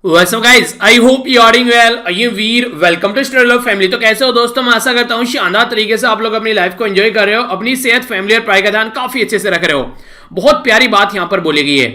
What's up guys? I hope you are doing well. I am Veer. Welcome to study love family. तो कैसे हो दोस्तों? मैं आशा करता हूँ शानदार तरीके से आप लोग अपनी लाइफ को एंजॉय कर रहे हो, अपनी सेहत, फैमिली और पढ़ाई का ध्यान काफी अच्छे से रख रहे हो. बहुत प्यारी बात यहाँ पर बोली गई है.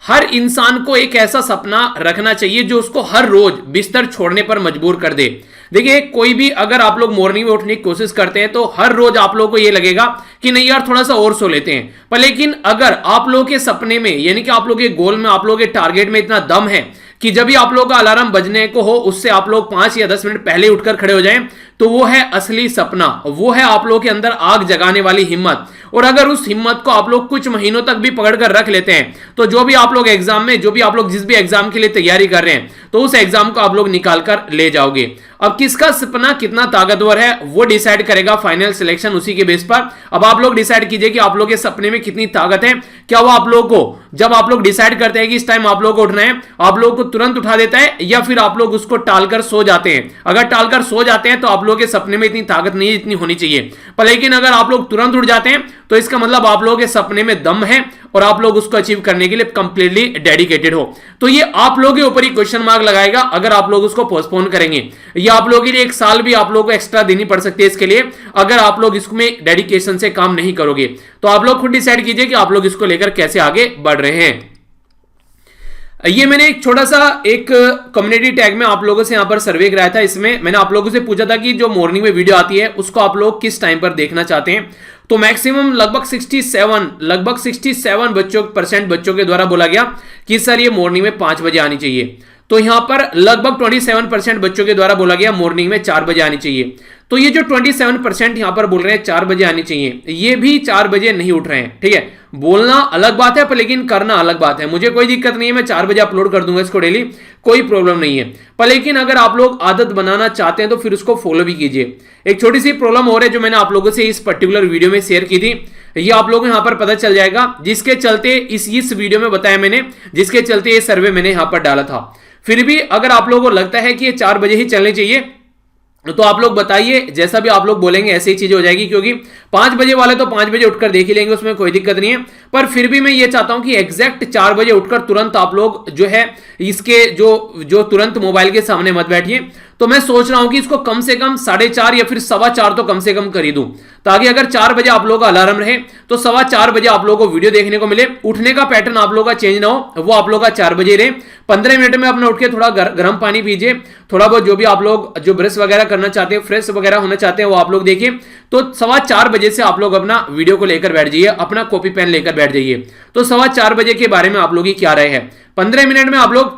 हर इंसान को एक ऐसा सपना रखना चाहिए जो उसको हर रोज बिस्तर छोड़ने पर मजबूर कर दे. देखिए, कोई भी अगर आप लोग मॉर्निंग में उठने की कोशिश करते हैं तो हर रोज आप लोगों को यह लगेगा कि नहीं यार थोड़ा सा और सो लेते हैं. पर लेकिन अगर आप लोगों के सपने में यानी कि आप लोगों के गोल में, आप लोगों के टारगेट में इतना दम है कि जब भी आप लोगों का अलार्म बजने को हो उससे आप लोग 5 या 10 मिनट पहले उठकर खड़े हो जाएं, तो वो है असली सपना. वो है आप लोगों के अंदर आग जगाने वाली हिम्मत. और अगर उस हिम्मत को आप लोग कुछ महीनों तक भी पकड़कर रख लेते हैं तो जो भी आप लोग एग्जाम में, जो भी आप लोग जिस भी एग्जाम के लिए तैयारी कर रहे हैं, तो उस एग्जाम को आप लोग निकाल कर ले जाओगे. अब किसका सपना कितना ताकतवर है वो डिसाइड करेगा फाइनल सिलेक्शन उसी के बेस पर. अब आप लोग डिसाइड कीजिए कि आप लोग के सपने में कितनी ताकत है. क्या वो आप लोग को, जब आप लोग डिसाइड करते हैं कि इस टाइम आप लोग को उठना है, आप लोग को तुरंत उठा देता है या फिर आप लोग उसको टालकर सो जाते हैं. अगर टालकर सो जाते हैं तो आप लोग के सपने में इतनी ताकत नहीं जितनी होनी चाहिए. पर लेकिन अगर आप लोग तुरंत उठ जाते हैं तो इसका मतलब आप लोगों के सपने में दम है और आप लोग उसको अचीव करने के लिए कंप्लीटली डेडिकेटेड हो. तो ये आप लोगों के ऊपर ही क्वेश्चन मार्क लगाएगा अगर आप लोग उसको पोस्टपोन करेंगे. ये आप लोगों के लिए 1 साल भी आप लोगों को एक्स्ट्रा देनी पड़ सकती है इसके लिए, अगर आप लोग इसमें डेडिकेशन से काम नहीं करोगे. तो आप लोग खुद डिसाइड कीजिए कि आप लोग इसको लेकर कैसे आगे बढ़ रहे हैं. ये मैंने एक छोटा सा एक कम्युनिटी टैग में आप लोगों से यहां पर सर्वे कराया था. इसमें मैंने आप लोगों से पूछा था कि जो मॉर्निंग में वीडियो आती है उसको आप लोग किस टाइम पर देखना चाहते हैं. तो मैक्सिमम लगभग 67% बच्चों के द्वारा बोला गया कि सर ये मॉर्निंग में 5 बजे आनी चाहिए. तो यहां पर लगभग 27% बच्चों के द्वारा बोला गया मॉर्निंग में 4 बजे आनी चाहिए. तो ये जो 27% यहां पर बोल रहे हैं 4 बजे आनी चाहिए, ये भी 4 बजे नहीं उठ रहे हैं. ठीक है, बोलना अलग बात है पर लेकिन करना अलग बात है. मुझे कोई दिक्कत नहीं है, मैं 4 बजे अपलोड कर दूंगा इसको डेली, कोई प्रॉब्लम नहीं है. पर लेकिन अगर आप लोग आदत बनाना चाहते हैं तो फिर उसको फॉलो भी कीजिए. एक छोटी सी प्रॉब्लम हो रही है जो मैंने आप लोगों से इस पर्टिकुलर वीडियो में शेयर की थी, ये आप लोगों को यहां पर पता चल जाएगा, जिसके चलते इस वीडियो में बताया मैंने, जिसके चलते ये सर्वे मैंने यहां पर डाला था. फिर भी अगर आप लोगों को लगता है कि ये 4 बजे ही चलनी चाहिए तो आप लोग बताइए, जैसा भी आप लोग बोलेंगे ऐसे ही चीजें हो जाएगी. क्योंकि 5 बजे वाले तो 5 बजे उठकर देख ही लेंगे, उसमें कोई दिक्कत नहीं है. पर फिर भी मैं ये चाहता हूं कि एग्जैक्ट 4 बजे उठकर तुरंत आप लोग जो है इसके जो तुरंत मोबाइल के सामने मत बैठिए. तो मैं सोच रहा हूं कि इसको कम से कम 4:30 या फिर 4:15 तो कम से कम कर ही दूं, ताकि अगर 4 बजे आप लोगों का अलार्म रहे तो 4:15 बजे आप लोगों को वीडियो देखने को मिले. उठने का पैटर्न आप लोगों का चेंज ना हो, वो आप लोगों का 4 बजे रहे. 15 मिनट में अपना उठ के थोड़ा गर्म पानी पीजिए, थोड़ा बहुत जो भी आप लोग जो ब्रश वगैरह करना चाहते हैं, फ्रेश वगैरह होना चाहते हैं, वो आप लोग देखिए. तो 4:15 बजे से आप लोग अपना वीडियो को लेकर बैठ जाइए, अपना कॉपी पेन लेकर बैठ जाइए. तो 4:15 बजे के बारे में आप लोग की क्या राय है? 15 मिनट में आप लोग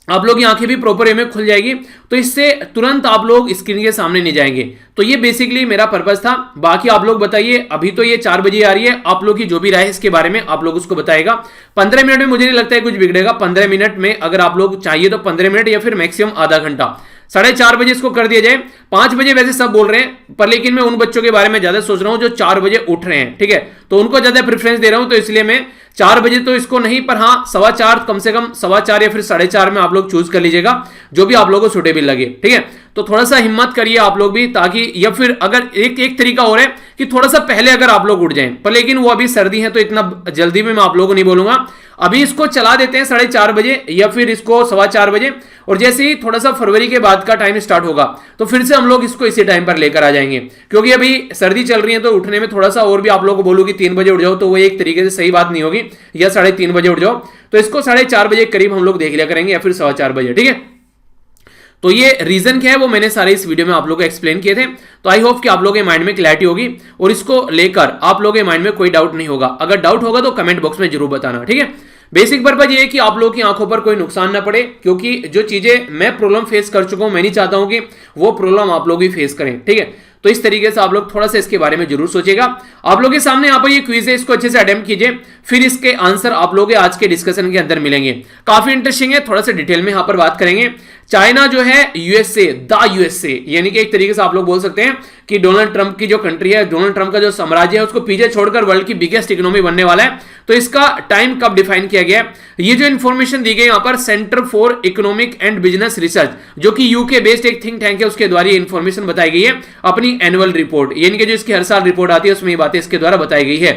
की आंखें भी प्रॉपर वे में खुल जाएगी, तो इससे तुरंत आप लोग स्क्रीन के सामने नहीं जाएंगे. तो ये बेसिकली मेरा पर्पस था. बाकी आप लोग बताइए, अभी तो ये 4 बजे आ रही है, आप लोग की जो भी राय है इसके बारे में आप लोग उसको बताएगा. 15 मिनट में मुझे नहीं लगता है कुछ बिगड़ेगा. 15 मिनट में अगर आप लोग चाहिए तो 15 मिनट या फिर मैक्सिमम आधा घंटा, 4:30 बजे इसको कर दिया जाए. 5 बजे वैसे सब बोल रहे हैं, पर लेकिन मैं उन बच्चों के बारे में ज्यादा सोच रहा हूं जो 4 बजे उठ रहे हैं. ठीक है, तो उनको ज्यादा प्रेफरेंस दे रहा हूं, तो इसलिए मैं 4 बजे तो इसको नहीं, पर हाँ 4:15 कम से कम 4:15 या फिर 4:30 में आप लोग चूज कर लीजिएगा जो भी आप लोगों को सुटेबल लगे. ठीक है, तो थोड़ा सा हिम्मत करिए आप लोग भी, ताकि या फिर अगर एक तरीका हो रहा है कि थोड़ा सा पहले अगर आप लोग उठ जाएं, पर लेकिन वो अभी सर्दी है तो इतना जल्दी में मैं आप लोगों को नहीं बोलूंगा. अभी इसको चला देते हैं 4:30 बजे या फिर इसको 4:15 बजे, और जैसे ही थोड़ा सा फरवरी के बाद का टाइम स्टार्ट होगा तो फिर से हम लोग इसको इसी टाइम पर लेकर आ जाएंगे. क्योंकि अभी सर्दी चल रही है तो उठने में थोड़ा सा, और भी आप लोगों को बोलूँ कि 3 बजे उठ जाओ तो वो एक तरीके से सही बात नहीं होगी, या 3:30 बजे उठ जाओ. तो इसको 4:30 बजे करीब हम लोग देख लिया करेंगे, या फिर 4:15 बजे. ठीक है, तो ये रीजन क्या है वो मैंने सारे इस वीडियो में आप लोगों को एक्सप्लेन किए थे. तो आई होप कि आप लोगों के माइंड में क्लैरिटी होगी और इसको लेकर आप लोगों के माइंड में कोई डाउट नहीं होगा. अगर डाउट होगा तो कमेंट बॉक्स में जरूर बताना. ठीक है, बेसिक पर्पज ये है कि आप लोगों की आंखों पर कोई नुकसान ना पड़े, क्योंकि जो चीजें मैं प्रॉब्लम फेस कर चुका हूं, मैं नहीं चाहता हूं कि वो प्रॉब्लम आप लोग भी फेस करें. ठीक है, तो इस तरीके से आप लोग थोड़ा सा इसके बारे में जरूर सोचिएगा. आप लोगों के सामने यहाँ पर ये क्विज है, इसको अच्छे से अटेम्प्ट कीजिए, फिर इसके आंसर आप लोग आज के डिस्कशन के अंदर मिलेंगे. काफी इंटरेस्टिंग है, थोड़ा सा डिटेल में यहाँ पर बात करेंगे. चाइना जो है यूएसए यानी कि एक तरीके से आप लोग बोल सकते हैं कि डोनाल्ड ट्रंप की जो कंट्री है, डोनाल्ड ट्रंप का जो साम्राज्य है, उसको पीछे छोड़कर वर्ल्ड की बिगेस्ट इकोनॉमी बनने वाला है. तो इसका टाइम कब डिफाइन किया गया है, ये जो इंफॉर्मेशन दी गई यहां पर centre for economic and business research, जो कि यूके बेस्ड एक थिंक टैंक है, उसके द्वारा ये इंफॉर्मेशन बताई गई है अपनी एनुअल रिपोर्ट, यानी कि जो इसकी हर साल रिपोर्ट आती है उसमें ये बातें इसके द्वारा बताई गई है.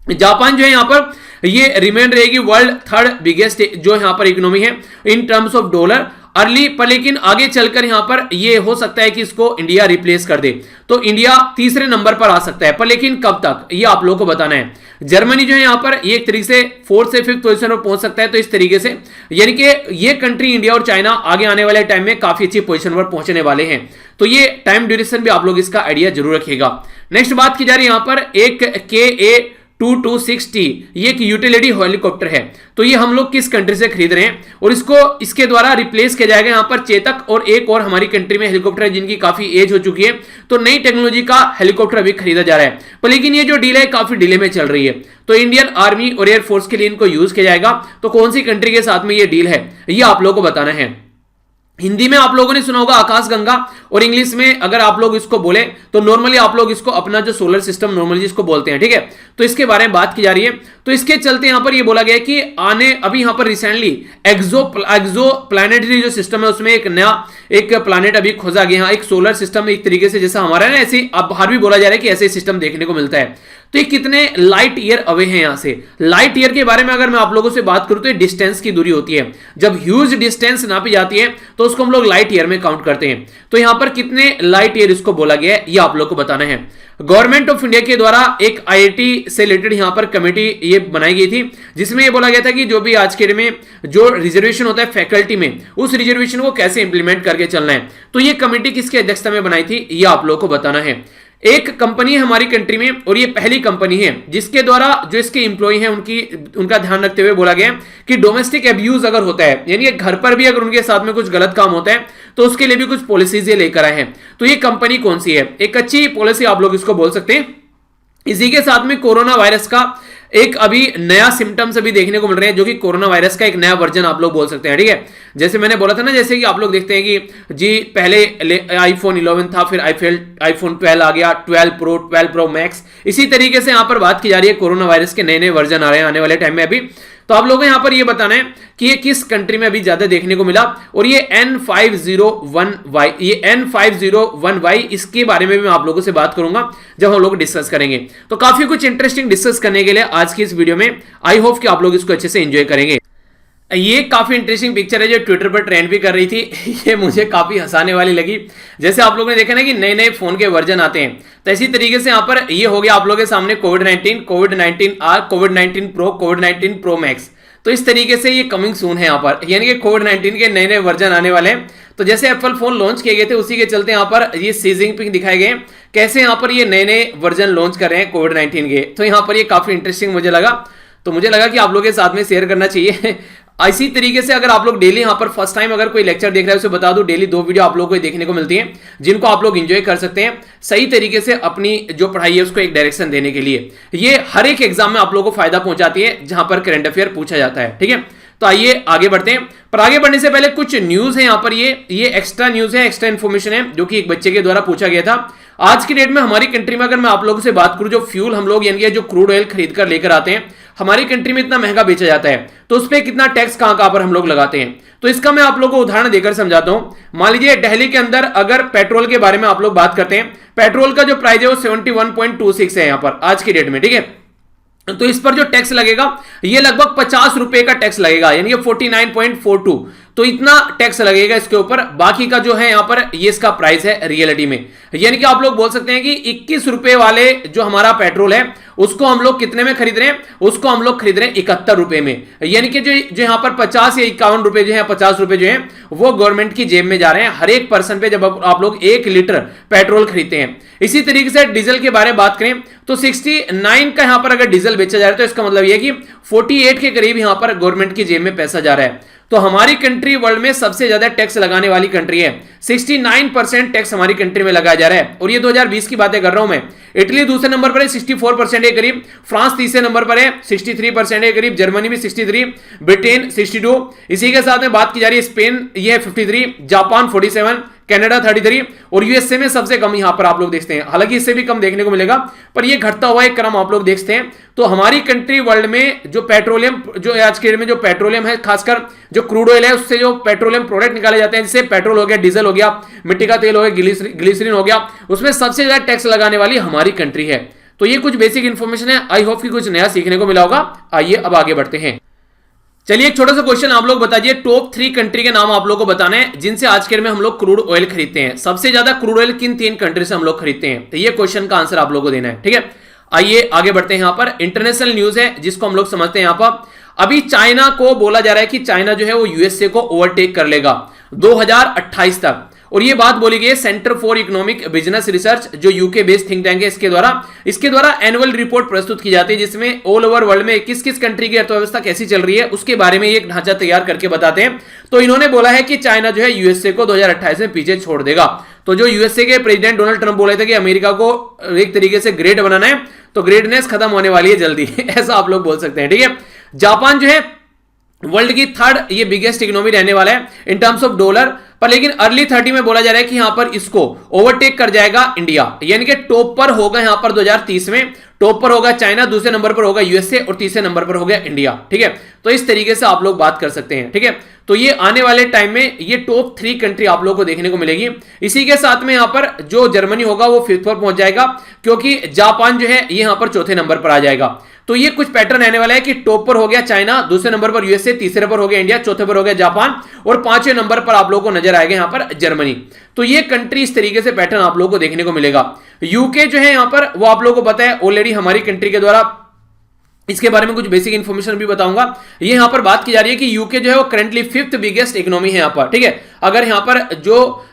जापान जो है यहाँ पर ये रिमेन रहेगी वर्ल्ड थर्ड बिगेस्ट जो यहाँ पर इकोनॉमी है in terms of dollar early, पर लेकिन आगे चलकर यहां पर ये हो सकता है कि इसको इंडिया रिप्लेस कर दे, तो इंडिया तीसरे नंबर पर आ सकता है, पर लेकिन कब तक ये आप लोगों को बताना है। जर्मनी जो है यहां पर ये एक तरीके से 4th से 5th पोजीशन पर पहुंच सकता है, तो इस तरीके से यानी कि ये कंट्री इंडिया और चाइना आगे आने वाले टाइम में काफी अच्छी पोजीशन पर पहुंचने वाले हैं, तो ये टाइम ड्यूरेशन भी आप लोग इसका आइडिया जरूर रखिएगा। नेक्स्ट बात की जा रही है यहां पर एक KA-2260 ये एक यूटिलिटी हेलीकॉप्टर है, तो ये हम लोग किस कंट्री से खरीद रहे हैं और इसको इसके द्वारा रिप्लेस किया जाएगा यहां पर चेतक और एक और हमारी कंट्री में हेलीकॉप्टर है जिनकी काफी एज हो चुकी है, तो नई टेक्नोलॉजी का हेलीकॉप्टर अभी खरीदा जा रहा है, पर लेकिन ये जो डील है काफी डिले में चल रही है, तो इंडियन आर्मी और एयरफोर्स के लिए इनको यूज किया जाएगा, तो कौन सी कंट्री के साथ में ये डील है ये आप लोगों को बताना है। हिंदी में आप लोगों ने सुना होगा आकाश गंगा, और इंग्लिश में अगर आप लोग इसको बोले तो नॉर्मली आप लोग इसको अपना जो सोलर सिस्टम नॉर्मली इसको बोलते हैं, ठीक है, तो इसके बारे में बात की जा रही है। तो इसके चलते यहां पर ये बोला गया कि अभी यहां पर रिसेंटली एक्सो प्लैनेटरी जो सिस्टम है उसमें एक नया एक प्लैनेट अभी खोजा गया, एक सोलर सिस्टम एक तरीके से जैसा हमारा है ना, ऐसे अब बाहर भी बोला जा रहा है कि ऐसे सिस्टम देखने को मिलता है, तो ये कितने लाइट ईयर अवे हैं यहां से। लाइट ईयर के बारे में अगर मैं आप लोगों से बात करूं तो ये डिस्टेंस की दूरी होती है, जब ह्यूज डिस्टेंस नापी जाती है तो उसको हम लोग लाइट ईयर में काउंट करते हैं, तो यहां पर कितने लाइट ईयर इसको बोला गया है ये आप लोग को बताना है। गवर्नमेंट ऑफ इंडिया के द्वारा एक IIT से रिलेटेड यहां पर कमेटी ये बनाई गई थी, जिसमें ये बोला गया था कि जो भी आज के डेट में जो रिजर्वेशन होता है फैकल्टी में, उस रिजर्वेशन को कैसे इंप्लीमेंट करके चलना है, तो ये कमेटी किसकी अध्यक्षता में बनाई थी ये आप लोगों को बताना है। एक कंपनी है हमारी कंट्री में और ये पहली कंपनी है जिसके द्वारा जो इसके एम्प्लॉय हैं उनका ध्यान रखते हुए बोला गया कि डोमेस्टिक अब्यूज अगर होता है, यानी घर पर भी अगर उनके साथ में कुछ गलत काम होता है तो उसके लिए भी कुछ पॉलिसीज लेकर आए हैं। तो ये कंपनी कौन सी है, एक अच्छी पॉलिसी आप लोग इसको बोल सकते हैं। इसी के साथ में कोरोना वायरस का एक अभी नया सिम्टम्स अभी देखने को मिल रहे हैं, जो कि कोरोना वायरस का एक नया वर्जन आप लोग बोल सकते हैं, ठीक है। जैसे मैंने बोला था ना, जैसे कि आप लोग देखते हैं कि जी पहले iPhone 11 था, फिर iPhone 12 आ गया, 12 Pro, 12 Pro Max, इसी तरीके से यहां पर बात की जा रही है कोरोना वायरस के नए नए वर्जन आ रहे हैं आने वाले टाइम में अभी। तो आप लोगों को यहां पर ये बताना है कि ये किस कंट्री में अभी ज्यादा देखने को मिला, और ये N501Y, ये N501Y इसके बारे में भी मैं आप लोगों से बात करूंगा जब हम लोग डिस्कस करेंगे। तो काफी कुछ इंटरेस्टिंग डिस्कस करने के लिए आज की इस वीडियो में, आई होप कि आप लोग इसको अच्छे से एंजॉय करेंगे। ये काफी इंटरेस्टिंग पिक्चर है जो ट्विटर पर ट्रेंड भी कर रही थी, ये मुझे काफी हंसाने वाली लगी। जैसे आप लोगों ने देखा ना कि नए नए फोन के वर्जन आते हैं, तो इसी तरीके से यहाँ पर ये हो गया आप लोगों के सामने कोविड-19 R, कोविड-19 Pro, कोविड-19 Pro Max, तो इस तरीके से ये कमिंग सून है यहाँ पर, यानी कि कोविड-19 के नए नए वर्जन आने वाले हैं। तो जैसे एप्पल फोन लॉन्च किए गए थे उसी के चलते यहाँ पर ये सी जिनपिंग दिखाए गए कैसे यहाँ पर ये नए नए वर्जन लॉन्च कर रहे हैं कोविड-19 के, तो यहाँ पर ये काफी इंटरेस्टिंग मुझे लगा, तो मुझे लगा कि आप लोगों के साथ में शेयर करना चाहिए। इसी तरीके से अगर आप लोग डेली यहाँ पर फर्स्ट टाइम अगर कोई लेक्चर देख रहे हैं उसे बता दो, डेली 2 वीडियो आप लोगों को देखने को मिलती हैं जिनको आप लोग एंजॉय कर सकते हैं सही तरीके से अपनी जो पढ़ाई है उसको एक डायरेक्शन देने के लिए। ये हर एक एग्जाम में आप लोगों को फायदा पहुंचाती है जहां पर करंट अफेयर पूछा जाता है, ठीक है। तो आइए आगे बढ़ते हैं, पर आगे बढ़ने से पहले कुछ न्यूज है यहाँ पर, ये एक्स्ट्रा न्यूज है, एक्स्ट्रा इन्फॉर्मेशन है जो कि एक बच्चे के द्वारा पूछा गया था। आज की डेट में हमारी कंट्री में अगर मैं आप लोगों से बात करूं, जो फ्यूल हम लोग यानी जो क्रूड ऑयल खरीद कर लेकर आते हैं हमारी कंट्री में इतना महंगा बेचा जाता है, तो उस पर कितना टैक्स कहां पर हम लोग लगाते हैं, तो इसका मैं आप लोगों को उदाहरण देकर समझाता हूं। मान लीजिए दिल्ली के अंदर अगर पेट्रोल के बारे में आप लोग बात करते हैं, पेट्रोल का जो प्राइस है वो 71.26 है यहां पर आज की डेट में, ठीक है। तो इस पर जो टैक्स लगेगा ये लगभग 50 रुपए का टैक्स लगेगा, यानी कि 49.42, तो इतना टैक्स लगेगा इसके ऊपर। बाकी का जो है यहां पर ये इसका प्राइस है रियलिटी में, यानी कि आप लोग बोल सकते हैं कि 21 रुपए वाले जो हमारा पेट्रोल है उसको हम लोग कितने में खरीद रहे हैं, उसको हम लोग खरीद रहे हैं 71 रुपए में, यानी कि जो यहां पर 50 या 51 रुपए जो है, 50 रुपए जो है वो गवर्नमेंट की जेब में जा रहे हैं हर एक पर्सन पे जब आप लोग 1 लीटर पेट्रोल खरीदते हैं। इसी तरीके से डीजल के बारे में बात करें तो 69 का यहां पर अगर डीजल बेचा जा रहा है तो इसका मतलब यह है कि 48 के करीब यहां पर गवर्नमेंट की जेब में पैसा जा रहा है। तो हमारी कंट्री वर्ल्ड में सबसे ज्यादा टैक्स लगाने वाली कंट्री है, 69% टैक्स हमारी कंट्री में लगाया जा रहा है, और ये 2020 की बातें कर रहा हूं मैं। इटली दूसरे नंबर पर है 64% है करीब, फ्रांस तीसरे नंबर पर है 63% है करीब, जर्मनी भी 63, ब्रिटेन 62, इसी के साथ में बात की जा रही है स्पेन ये है 53, जापान 47, कनाडा 33 और यूएसए में सबसे कम यहां पर आप लोग देखते हैं, हालांकि इससे भी कम देखने को मिलेगा पर ये घटता हुआ एक क्रम आप लोग देखते हैं। तो हमारी कंट्री वर्ल्ड में जो पेट्रोलियम जो आज के डेट में जो पेट्रोलियम है, खासकर जो क्रूड ऑयल है उससे जो पेट्रोलियम प्रोडक्ट निकाले जाते हैं, जैसे पेट्रोल हो गया, डीजल हो गया, मिट्टी का तेल हो गया, ग्लिसरीन हो गया, उसमें सबसे ज्यादा टैक्स लगाने वाली हमारी कंट्री है। तो ये कुछ बेसिक इंफॉर्मेशन है, आई होप कि कुछ नया सीखने को मिला होगा। आइए अब आगे बढ़ते हैं। चलिए एक छोटा सा क्वेश्चन आप लोग बता दिए, टॉप 3 कंट्री के नाम आप लोग को बताना है जिनसे आज के दिन में हम लोग क्रूड ऑयल खरीदते हैं। सबसे ज्यादा क्रूड ऑयल किन 3 कंट्री से हम लोग खरीदते हैं, तो ये क्वेश्चन का आंसर आप लोग को देना है, ठीक है। आइए आगे बढ़ते हैं। यहां पर इंटरनेशनल न्यूज है जिसको हम लोग समझते हैं। यहां पर अभी चाइना को बोला जा रहा है कि चाइना जो है वो यूएसए को ओवरटेक कर लेगा 2028 तक, और ये बात बोली गई है centre for economic business research जो यूके बेस्ड थिंक टैंक है इसके द्वारा एनुअल रिपोर्ट प्रस्तुत की जाती है जिसमें ऑल ओवर वर्ल्ड में किस किस कंट्री की अर्थव्यवस्था कैसी चल रही है उसके बारे में एक ढांचा तैयार करके बताते हैं। तो इन्होंने बोला है कि चाइना जो है यूएसए को 2028 में पीछे छोड़ देगा। तो जो यूएसए के प्रेसिडेंट डोनाल्ड ट्रंप बोले थे कि अमेरिका को एक तरीके से ग्रेट बनाना है, तो ग्रेटनेस खत्म होने वाली है जल्दी ऐसा आप लोग बोल सकते हैं, ठीक है। जापान जो है वर्ल्ड की 3rd ये बिगेस्ट इकोनॉमी रहने वाला है इन टर्म्स ऑफ डॉलर पर, लेकिन अर्ली 30 में बोला जा रहा है कि यहां पर इसको ओवरटेक कर जाएगा इंडिया, यानी कि टॉप पर होगा यहां पर 2030 में टॉप पर होगा चाइना, दूसरे नंबर पर होगा यूएसए और तीसरे नंबर पर होगा इंडिया, ठीक है। तो इस तरीके से आप लोग बात कर सकते हैं, ठीक है। तो ये आने वाले टाइम में ये टॉप 3 कंट्री आप लोगों को देखने को मिलेगी। इसी के साथ में यहां पर जो जर्मनी होगा वो 5th पर पहुंच जाएगा, क्योंकि जापान जो है ये यहां पर 4थे नंबर पर आ जाएगा। तो ये कुछ पैटर्न रहने वाला है कि टॉप पर हो गया चाइना, दूसरे नंबर पर यूएसए, तीसरे पर हो गया इंडिया, चौथे पर हो गया जापान और 5वें नंबर पर आप लोगों को नजर आएगा यहां पर जर्मनी। तो ये कंट्री इस तरीके से पैटर्न आप लोगों को देखने को मिलेगा। यूके जो है यहां पर वो आप लोगों को पता है ऑलरेडी हमारी कंट्री के द्वारा, इसके बारे में कुछ बेसिक इंफॉर्मेशन भी बताऊंगा। ये यहां पर बात की जा रही है कि यूके जो है वो करंटली 5th बिगेस्ट इकोनॉमी है यहां पर, ठीक है। अगर यहां पर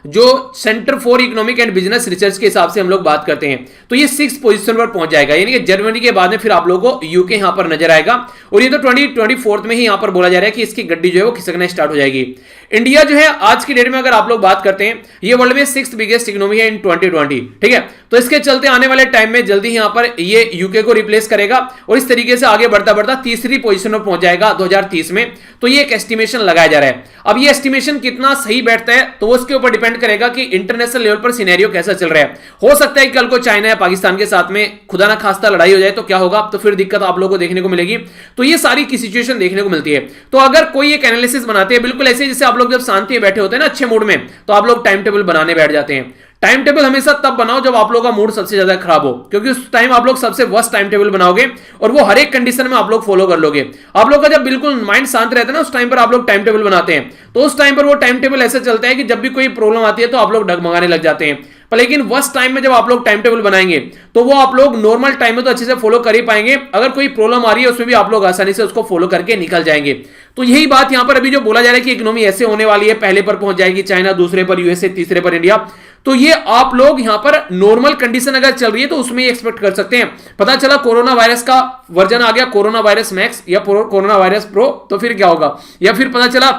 जो centre for economic and business research के हिसाब से हम लोग बात करते हैं तो ये 6th पोजीशन पर पहुंच जाएगा, यानी कि जर्मनी के बाद में फिर आप लोगों को यूके यहां पर नजर आएगा। और ये तो 2024 में ही यहां पर बोला जा रहा है कि इसकी गड्डी जो है वो खिसकना स्टार्ट हो जाएगी। इंडिया जो है आज की डेट में अगर आप लोग बात करते हैं ये वर्ल्ड में 6th बिगेस्ट इकोनॉमी है इन 2020, ठीक है। तो इसके चलते आने वाले टाइम में जल्दी यहां पर ये यूके को रिप्लेस करेगा और इस तरीके से आगे बढ़ता बढ़ता 3री पोजीशन पर पहुंच जाएगा 2030 में। तो ये एक एस्टिमेशन लगाया जा रहा है। अब ये एस्टिमेशन कितना सही बैठता है तो उसके ऊपर डिपेंड करेगा कि इंटरनेशनल लेवल पर सिनेरियो कैसा चल रहा है। हो सकता है कि कल को चाइना या पाकिस्तान के साथ में खुदा ना खास्ता लड़ाई हो जाए तो क्या होगा, तो फिर दिक्कत आप लोगों को देखने को मिलेगी। तो ये सारी की सिचुएशन देखने को मिलती है। तो अगर कोई एक एनालिसिस बनाते हैं बिल्कुल ऐसे जैसे आप लोग जब शांति में बैठे होते हैं ना अच्छे मूड में, तो आप लोग टाइम टेबल बनाने बैठ जाते हैं। टाइम टेबल हमेशा तब बनाओ जब आप लोगों का मूड सबसे ज्यादा खराब हो, क्योंकि उस टाइम आप लोग सबसे वर्स्ट टाइम टेबल बनाओगे और वो हर एक कंडीशन में आप लोग फॉलो कर लोगे। आप लोग का जब बिल्कुल माइंड शांत रहता है ना उस टाइम पर आप लोग टाइम टेबल बनाते हैं, तो उस टाइम पर वो टाइम टेबल ऐसे चलता है कि जब भी कोई प्रॉब्लम आती है तो आप लोग डगमगाने लग जाते हैं। पर लेकिन वर्स्ट टाइम में जब आप लोग टाइम टेबल बनाएंगे तो वो आप लोग नॉर्मल टाइम में तो अच्छे से फॉलो कर ही पाएंगे, अगर कोई प्रॉब्लम आ रही है उसमें भी आप लोग आसानी से उसको फॉलो करके निकल जाएंगे। तो यही बात यहां पर अभी जो बोला जा रहा है कि इकोनॉमी ऐसे होने वाली है, पहले पर पहुंच जाएगी चाइना, दूसरे पर यूएसए, तीसरे पर इंडिया। तो ये आप लोग यहां पर नॉर्मल कंडीशन अगर चल रही है तो उसमें एक्सपेक्ट कर सकते हैं। पता चला कोरोना वायरस का वर्जन आ गया, कोरोना वायरस मैक्स या कोरोना वायरस प्रो, तो फिर क्या होगा, या फिर पता चला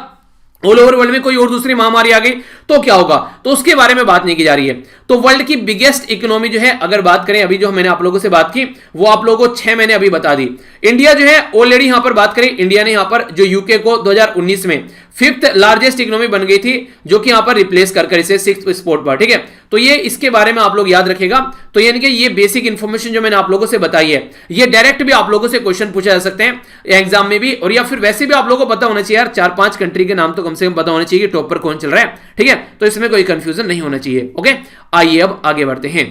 ऑल ओवर वर्ल्ड में कोई और दूसरी महामारी आ गई तो क्या होगा, तो उसके बारे में बात नहीं की जा रही है। तो वर्ल्ड की बिगेस्ट इकोनॉमी जो है अगर बात करें, अभी जो मैंने आप लोगों से बात की वो आप लोगों को 6 मैंने अभी बता दी। इंडिया जो है ऑलरेडी यहां पर बात करें, इंडिया ने यहां पर जो यूके को 2019 में 5th लार्जेस्ट इकोनॉमी बन गई थी, जो कि यहां पर रिप्लेस कर इसे 6th स्पॉट पर, ठीक है। तो ये इसके बारे में आप लोग याद रखेगा। तो यानी कि ये बेसिक इंफॉर्मेशन जो मैंने आप लोगों से बताई है ये डायरेक्ट भी आप लोगों से क्वेश्चन पूछा जा सकते हैं एग्जाम में भी, और या फिर वैसे भी आप लोगों को पता होना चाहिए यार 4-5 कंट्री के नाम तो कम से कम पता होना चाहिए कि टॉप पर कौन चल रहा है, ठीक है। तो इसमें कोई कंफ्यूजन नहीं होना चाहिए। ओके, आइए अब आगे बढ़ते हैं।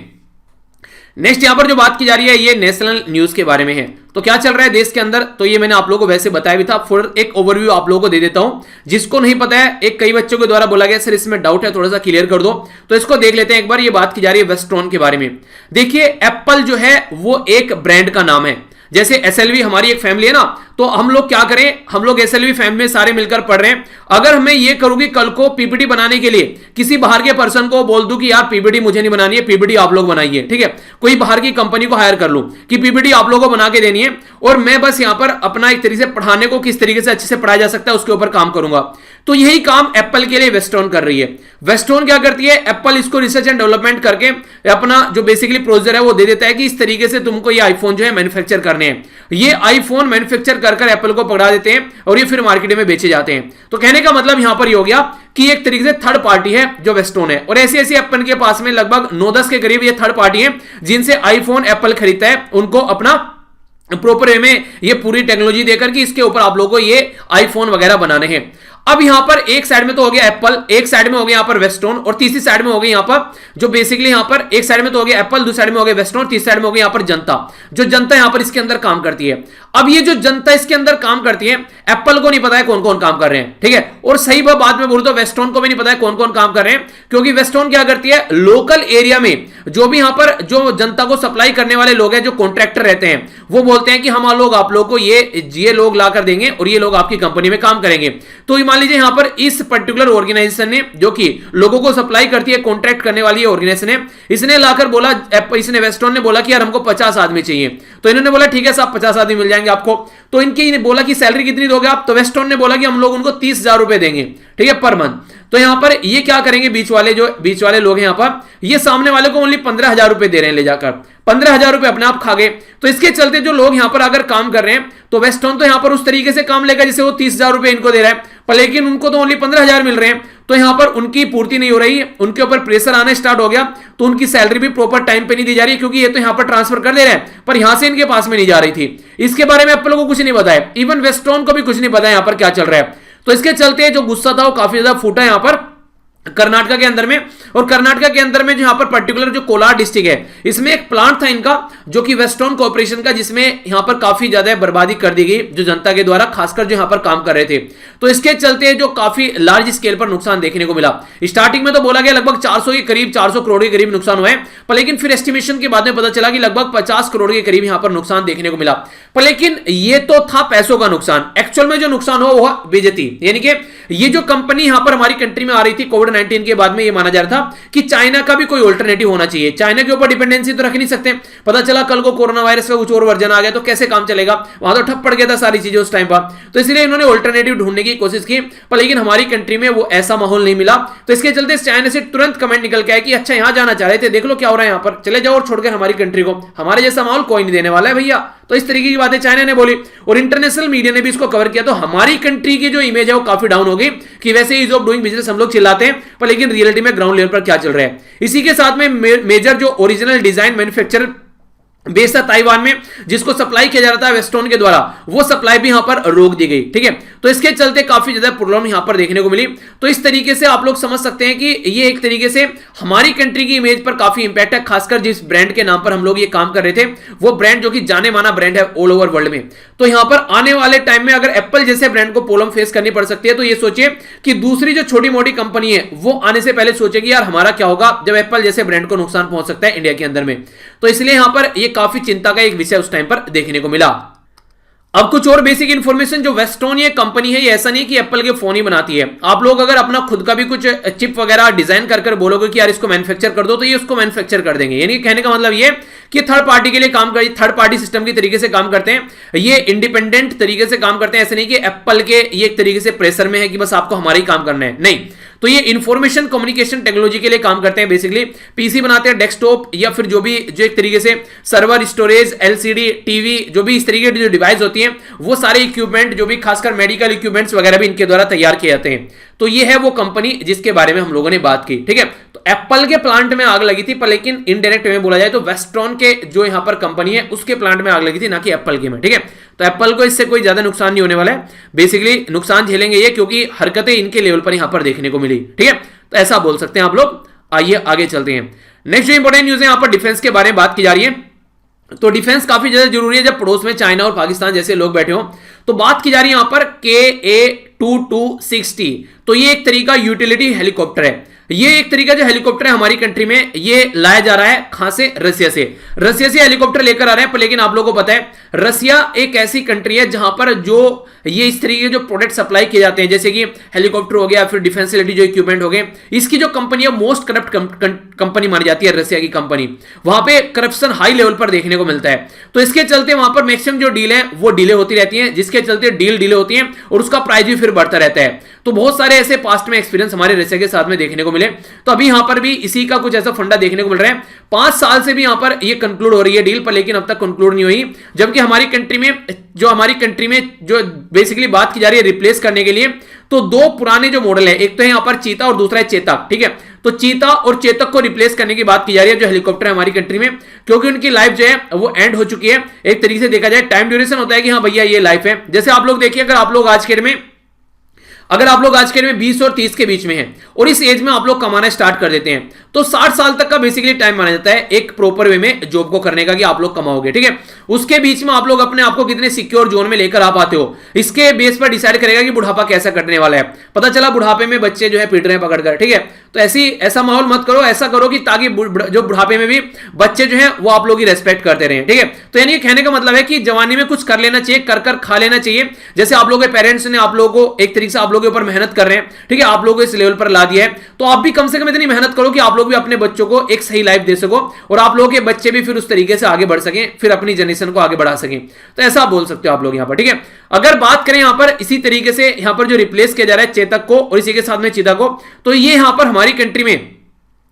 नेक्स्ट यहां पर जो बात की जा रही है ये नेशनल न्यूज के बारे में है। तो क्या चल रहा है देश के अंदर, तो ये मैंने आप लोगों को वैसे बताया भी था, फॉर एक ओवरव्यू आप लोगों को दे देता हूं। जिसको नहीं पता है, एक कई बच्चों के द्वारा बोला गया सर इसमें डाउट है थोड़ा सा क्लियर कर दो, तो इसको देख लेते हैं एक बार। ये बात की जा रही है वेस्ट्रॉन के बारे में। देखिए एप्पल जो है वो एक ब्रांड का नाम है, जैसे एसएलवी हमारी एक फैमिली है ना, तो हम लोग क्या करें, हम लोग एसएलवी फैमिली में सारे मिलकर पढ़ रहे हैं। अगर मैं ये करूंगी कल को पीपीटी बनाने के लिए किसी बाहर के पर्सन को बोल दूं कि यार पीपीटी मुझे नहीं बनानी है, पीपीटी आप लोग बनाइए, ठीक है। कोई बाहर की कंपनी को हायर कर लूं कि पीपीटी आप लोगों को बना के देनी है, और मैं बस यहां पर अपना एक तरीके से पढ़ाने को किस तरीके से अच्छे से पढ़ाया जा सकता है उसके ऊपर काम करूंगा। तो यही काम एप्पल के लिए वेस्टर्न कर रही है। वेस्टर्न क्या करती है, एप्पल इसको रिसर्च एंड डेवलपमेंट करके अपना जो बेसिकली प्रोसीजर है वो दे देता है कि इस तरीके से तुमको ये आईफोन जो है मैन्युफैक्चर करने हैं। ये आईफोन मैन्युफैक्चर कर एप्पल को पकड़ा देते हैं और ये फिर मार्केट में बेचे जाते हैं। तो कहने का मतलब यहां पर ये हो गया कि एक तरीके से थर्ड पार्टी है जो वेस्टर्न है, और ऐसे ऐसे एप्पल के पास में लगभग 9-10 के करीब ये थर्ड पार्टी है जिनसे आईफोन एप्पल खरीदता है, उनको अपना प्रॉपर वे में ये पूरी टेक्नोलॉजी देकर कि इसके ऊपर आप लोगों को ये आईफोन वगैरह बनाने हैं। अब यहां पर एक साइड में तो हो गया एप्पल, एक साइड में हो गया यहां पर वेस्टर्न, और तीसरी साइड में हो गई यहां पर जो बेसिकली यहां पर एक साइड में तो हो गया एप्पल, दूसरी साइड में हो गया वेस्टर्न, तीसरी साइड में हो गया यहां पर जनता, जो जनता यहां पर इसके अंदर काम करती है। अब ये जो जनता इसके अंदर काम करती है, एप्पल को नहीं पता है कौन कौन काम कर रहे हैं, ठीक है, और सही बात में बोलूं तो वेस्टर्न को भी नहीं पता है कौन कौन काम कर रहे हैं, क्योंकि वेस्टर्न क्या करती है, लोकल एरिया में जो भी यहां पर जो जनता को सप्लाई करने वाले लोग हैं, जो कॉन्ट्रैक्टर रहते हैं, वो बोलते हैं कि हम लोग आप लोग को ये लोग ला कर देंगे और ये लोग आपकी कंपनी में काम करेंगे। तो मान लीजिए यहां पर इस पर्टिकुलर ऑर्गेनाइजेशन ने, जो कि लोगों को सप्लाई करती है, कॉन्ट्रैक्ट करने वाली ऑर्गेनाइजेशन है, इसने लाकर बोला, इसने वेस्टर्न ने बोला कि यार हमको 50 आदमी चाहिए। तो इन्होंने बोला ठीक है साहब 50 आदमी मिल जाएंगे आपको। तो इनकी बोला कि सैलरी कितनी दोगे आप, तो वेस्टर्न ने बोला कि हम लोग उनको 30,000 रुपए देंगे, ठीक है, पर मंथ। तो यहां पर ये क्या करेंगे, बीच वाले लोग हैं यहां पर, ये सामने वाले को ओनली 15,000 रुपए दे रहे हैं ले जाकर, 15,000 रुपए अपने आप खा गए। तो इसके चलते जो लोग यहां पर अगर काम कर रहे हैं, तो वेस्टर्न तो यहां पर उस तरीके से काम लेगा जैसे वो 30,000 रुपए इनको दे रहा है, पर लेकिन उनको तो ओनली 15,000 मिल रहे हैं। तो यहां पर उनकी पूर्ति नहीं हो रही है, उनके ऊपर प्रेशर आना स्टार्ट हो गया, तो उनकी सैलरी भी प्रॉपर टाइम पे नहीं दी जा रही, क्योंकि ये तो यहां पर ट्रांसफर कर दे रहे हैं, पर यहां से इनके पास में नहीं जा रही थी। इसके बारे में एप्पल को कुछ नहीं पता है, इवन वेस्टर्न को भी कुछ नहीं पता है यहां पर क्या चल रहा है। तो इसके चलते जो गुस्सा था वो काफी ज्यादा फूटा यहां पर कर्नाटका के अंदर में। और कर्नाटका के अंदर में जो यहां पर पर्टिकुलर जो कोलार डिस्ट्रिक्ट है, इसमें एक प्लांट था इनका, जो कि वेस्टर्न कॉर्पोरेशन का, जिसमें यहां पर काफी ज्यादा बर्बादी कर दी गई जो जनता के द्वारा, खासकर जो यहां पर काम कर रहे थे। तो इसके चलते जो काफी लार्ज स्केल पर नुकसान देखने को मिला। स्टार्टिंग में तो बोला गया लगभग 400 के करीब, 400 करोड़ के करीब नुकसान हुआ है, पर लेकिन फिर एस्टिमेशन के बाद में पता चला कि लगभग 50 करोड़ के करीब यहां पर नुकसान देखने को मिला। पर लेकिन ये तो था पैसों का नुकसान, एक्चुअल में जो नुकसान हुआ वो बेइज्जती, यानी कि ये जो कंपनी यहां पर हमारी कंट्री में आ रही थी कोविड-19 के बाद में, ये माना जा रहा था कि चाइना का भी कोई अल्टरनेटिव होना चाहिए, चाइना के ऊपर डिपेंडेंसी तो रख नहीं सकते। पता चला कल को कोरोना वायरस का कुछ और वर्जन आ गया तो कैसे काम चलेगा, वहां तो ठप पड़ गया था सारी चीजें उस टाइम पर। तो इसलिए इन्होंने अल्टरनेटिव ढूंढने की कोशिश की, पर लेकिन हमारी कंट्री में वो ऐसा माहौल नहीं मिला। तो इसके चलते चाइना से तुरंत कमेंट निकल के आया कि अच्छा यहां जाना चाह रहे थे, देख लो क्या हो रहा है यहां पर, चले जाओ और छोड़कर हमारी कंट्री को, हमारे जैसा माहौल कोई नहीं देने वाला है भैया। तो इस तरीके की बातें चाइना ने बोली और इंटरनेशनल मीडिया ने भी इसको कवर किया। तो हमारी कंट्री की जो इमेज है वो काफी डाउन हो गई कि वैसे ईज ऑफ डूइंग बिजनेस हम लोग चिल्लाते हैं, पर लेकिन रियलिटी में ग्राउंड लेवल पर क्या चल रहा है। इसी के साथ में मेजर जो ओरिजिनल डिजाइन मैन्युफैक्चरर बेस्ड था ताइवान में, जिसको सप्लाई किया जा रहा था वेस्टर्न के द्वारा, वो सप्लाई भी यहां पर रोक दी गई, ठीक है। तो इसके चलते काफी ज्यादा प्रॉब्लम यहां पर देखने को मिली। तो इस तरीके से आप लोग समझ सकते हैं कि ये एक तरीके से हमारी कंट्री की इमेज पर काफी इंपैक्ट है, खासकर जिस ब्रांड के नाम पर हम लोग ये काम कर रहे थे, वो ब्रांड जो कि जाने माना ब्रांड है ऑल ओवर वर्ल्ड में। तो यहां पर आने वाले टाइम में अगर एप्पल जैसे ब्रांड को प्रॉब्लम फेस करनी पड़ सकती है, तो ये सोचिए कि दूसरी जो छोटी मोटी कंपनी है वो आने से पहले सोचेगी यार हमारा क्या होगा जब एप्पल जैसे ब्रांड को नुकसान पहुंच सकता है इंडिया के अंदर में। तो इसलिए यहां पर ये काफी चिंता का एक विषय उस टाइम पर देखने को मिला। अब कुछ और बेसिक इंफॉर्मेशन, जो वेस्टर्न ये कंपनी है, ये ऐसा नहीं कि एप्पल के फोन ही बनाती है। आप लोग अगर अपना खुद का भी कुछ चिप वगैरह डिजाइन कर बोलोगे कि यार इसको मैन्युफैक्चर कर दो, तो ये उसको मैन्युफैक्चर कर देंगे। यानी कहने का मतलब ये कि थर्ड पार्टी के लिए काम कर, थर्ड पार्टी सिस्टम की तरीके से काम करते हैं, ये इंडिपेंडेंट तरीके से काम करते हैं। ऐसे नहीं कि एप्पल के ये एक तरीके से प्रेशर में है कि बस आपको हमारा ही काम करना है, नहीं। तो ये इंफॉर्मेशन कम्युनिकेशन टेक्नोलॉजी के लिए काम करते हैं। बेसिकली पीसी बनाते हैं, डेस्कटॉप या फिर जो भी जो एक तरीके से सर्वर, स्टोरेज, एलसीडी, टीवी, जो भी इस तरीके की जो डिवाइस होती हैं, वो सारे इक्विपमेंट जो भी खासकर मेडिकल इक्विपमेंट्स वगैरह भी इनके द्वारा तैयार किए जाते हैं। तो ये है वो कंपनी जिसके बारे में हम लोगों ने बात की, ठीक है। तो एप्पल के प्लांट में आग लगी थी, पर लेकिन इनडायरेक्ट में बोला जाए तो वेस्टर्न के जो यहां पर कंपनी है उसके प्लांट में आग लगी थी, ना कि एप्पल के में, ठीक है। तो एप्पल को इससे कोई ज्यादा नुकसान नहीं होने वाला है, बेसिकली नुकसान झेलेंगे ये क्योंकि हरकतें इनके लेवल पर यहां पर देखने को मिली, ठीक है। तो ऐसा बोल सकते हैं आप लोग। आइए आगे चलते हैं। नेक्स्ट जो इंपॉर्टेंट न्यूज है, यहां पर डिफेंस के बारे में बात की जा रही है। तो डिफेंस काफी ज्यादा जरूरी है जब पड़ोस में चाइना और पाकिस्तान जैसे लोग बैठे हो। तो बात की जा रही है यहां पर KA-2260। तो ये एक तरीका यूटिलिटी हेलीकॉप्टर है। ये एक तरीका जो हेलीकॉप्टर है हमारी कंट्री में ये लाया जा रहा है कहां से, रसिया से। रसिया से हेलीकॉप्टर लेकर आ रहे हैं, पर लेकिन आप लोगों को पता है रसिया एक ऐसी कंट्री है जहां पर जो ये इस तरीके के जो प्रोडक्ट सप्लाई किए जाते हैं, जैसे कि हेलीकॉप्टर हो गया, फिर डिफेंस रिलेटेड जो इक्विपमेंट हो गए, इसकी जो कंपनी है मोस्ट करप्ट कंपनी मानी जाती है रसिया की कंपनी। वहां पे करप्शन हाई लेवल पर देखने को मिलता है। तो इसके चलते वहां पर मैक्सिमम जो डील है वो डिले होती रहती है, जिसके चलते डील डिले होती है और उसका प्राइस भी फिर बढ़ता रहता है। तो बहुत सारे ऐसे पास्ट में एक्सपीरियंस हमारे रसिया के साथ में देखने को मिले। तो अभी यहां पर भी इसी का कुछ ऐसा फंडा देखने को मिल रहा है। 5 साल से भी यहां पर ये कंक्लूड हो रही है डील, पर लेकिन अब तक कंक्लूड नहीं हुई। जबकि हमारी कंट्री में जो बेसिकली बात की जा रही है रिप्लेस करने के लिए, तो 2 पुराने जो मॉडल है, एक तो है यहां पर चीता और दूसरा है चेतक, ठीक है। तो चीता और चेतक को रिप्लेस करने की बात की जा रही है जो हेलीकॉप्टर है हमारी कंट्री में, क्योंकि उनकी लाइफ जो है वो एंड हो चुकी है। एक तरीके से देखा जाए टाइम ड्यूरेशन होता है कि हाँ भैया ये लाइफ है। जैसे आप लोग देखिए, अगर आप लोग आज के डेट में अगर आप लोग आज के डेट में 20 और 30 के बीच में हैं और इस एज में आप लोग कमाना स्टार्ट कर देते हैं तो 60 साल तक का बेसिकली टाइम माना जाता है एक प्रॉपर वे में जॉब को करने का कि आप लोग कमाओगे, ठीक है। उसके बीच में आप लोग अपने आप को कितने सिक्योर जोन में लेकर आ पाते हो, इसके बेस पर डिसाइड करेगा कि बुढ़ापा कैसा कटने वाला है। पता चला बुढ़ापे में बच्चे जो है पीट रहे हैं पकड़कर, ठीक है, तो ऐसा माहौल मत करो, ऐसा करो कि ताकि जो बुढ़ापे में भी बच्चे जो है वो आप लोग की रेस्पेक्ट करते रहे, ठीक है। तो यानी कहने का मतलब है कि जवानी में कुछ कर लेना चाहिए, कर खा लेना चाहिए। जैसे आप लोगों के पेरेंट्स ने आप लोगों को एक तरीके से आप लोगों के ऊपर मेहनत कर रहे हैं, ठीक है, आप लोगों को इस लेवल पर ला दिया है, तो आप भी कम से कम इतनी मेहनत करो कि आप लोग भी अपने बच्चों को एक सही लाइफ दे सको और आप लोगों के बच्चे भी फिर उस तरीके से आगे बढ़ सकें, फिर अपनी जनरेशन को आगे बढ़ा सकें। तो ऐसा आप बोल सकते हो आप लोग यहां पर, ठीक है। अगर बात करें यहां पर इसी तरीके से यहां पर जो रिप्लेस किया जा रहा है चेतक को और इसी के साथ में चीता को, तो ये यहां पर हमारी कंट्री में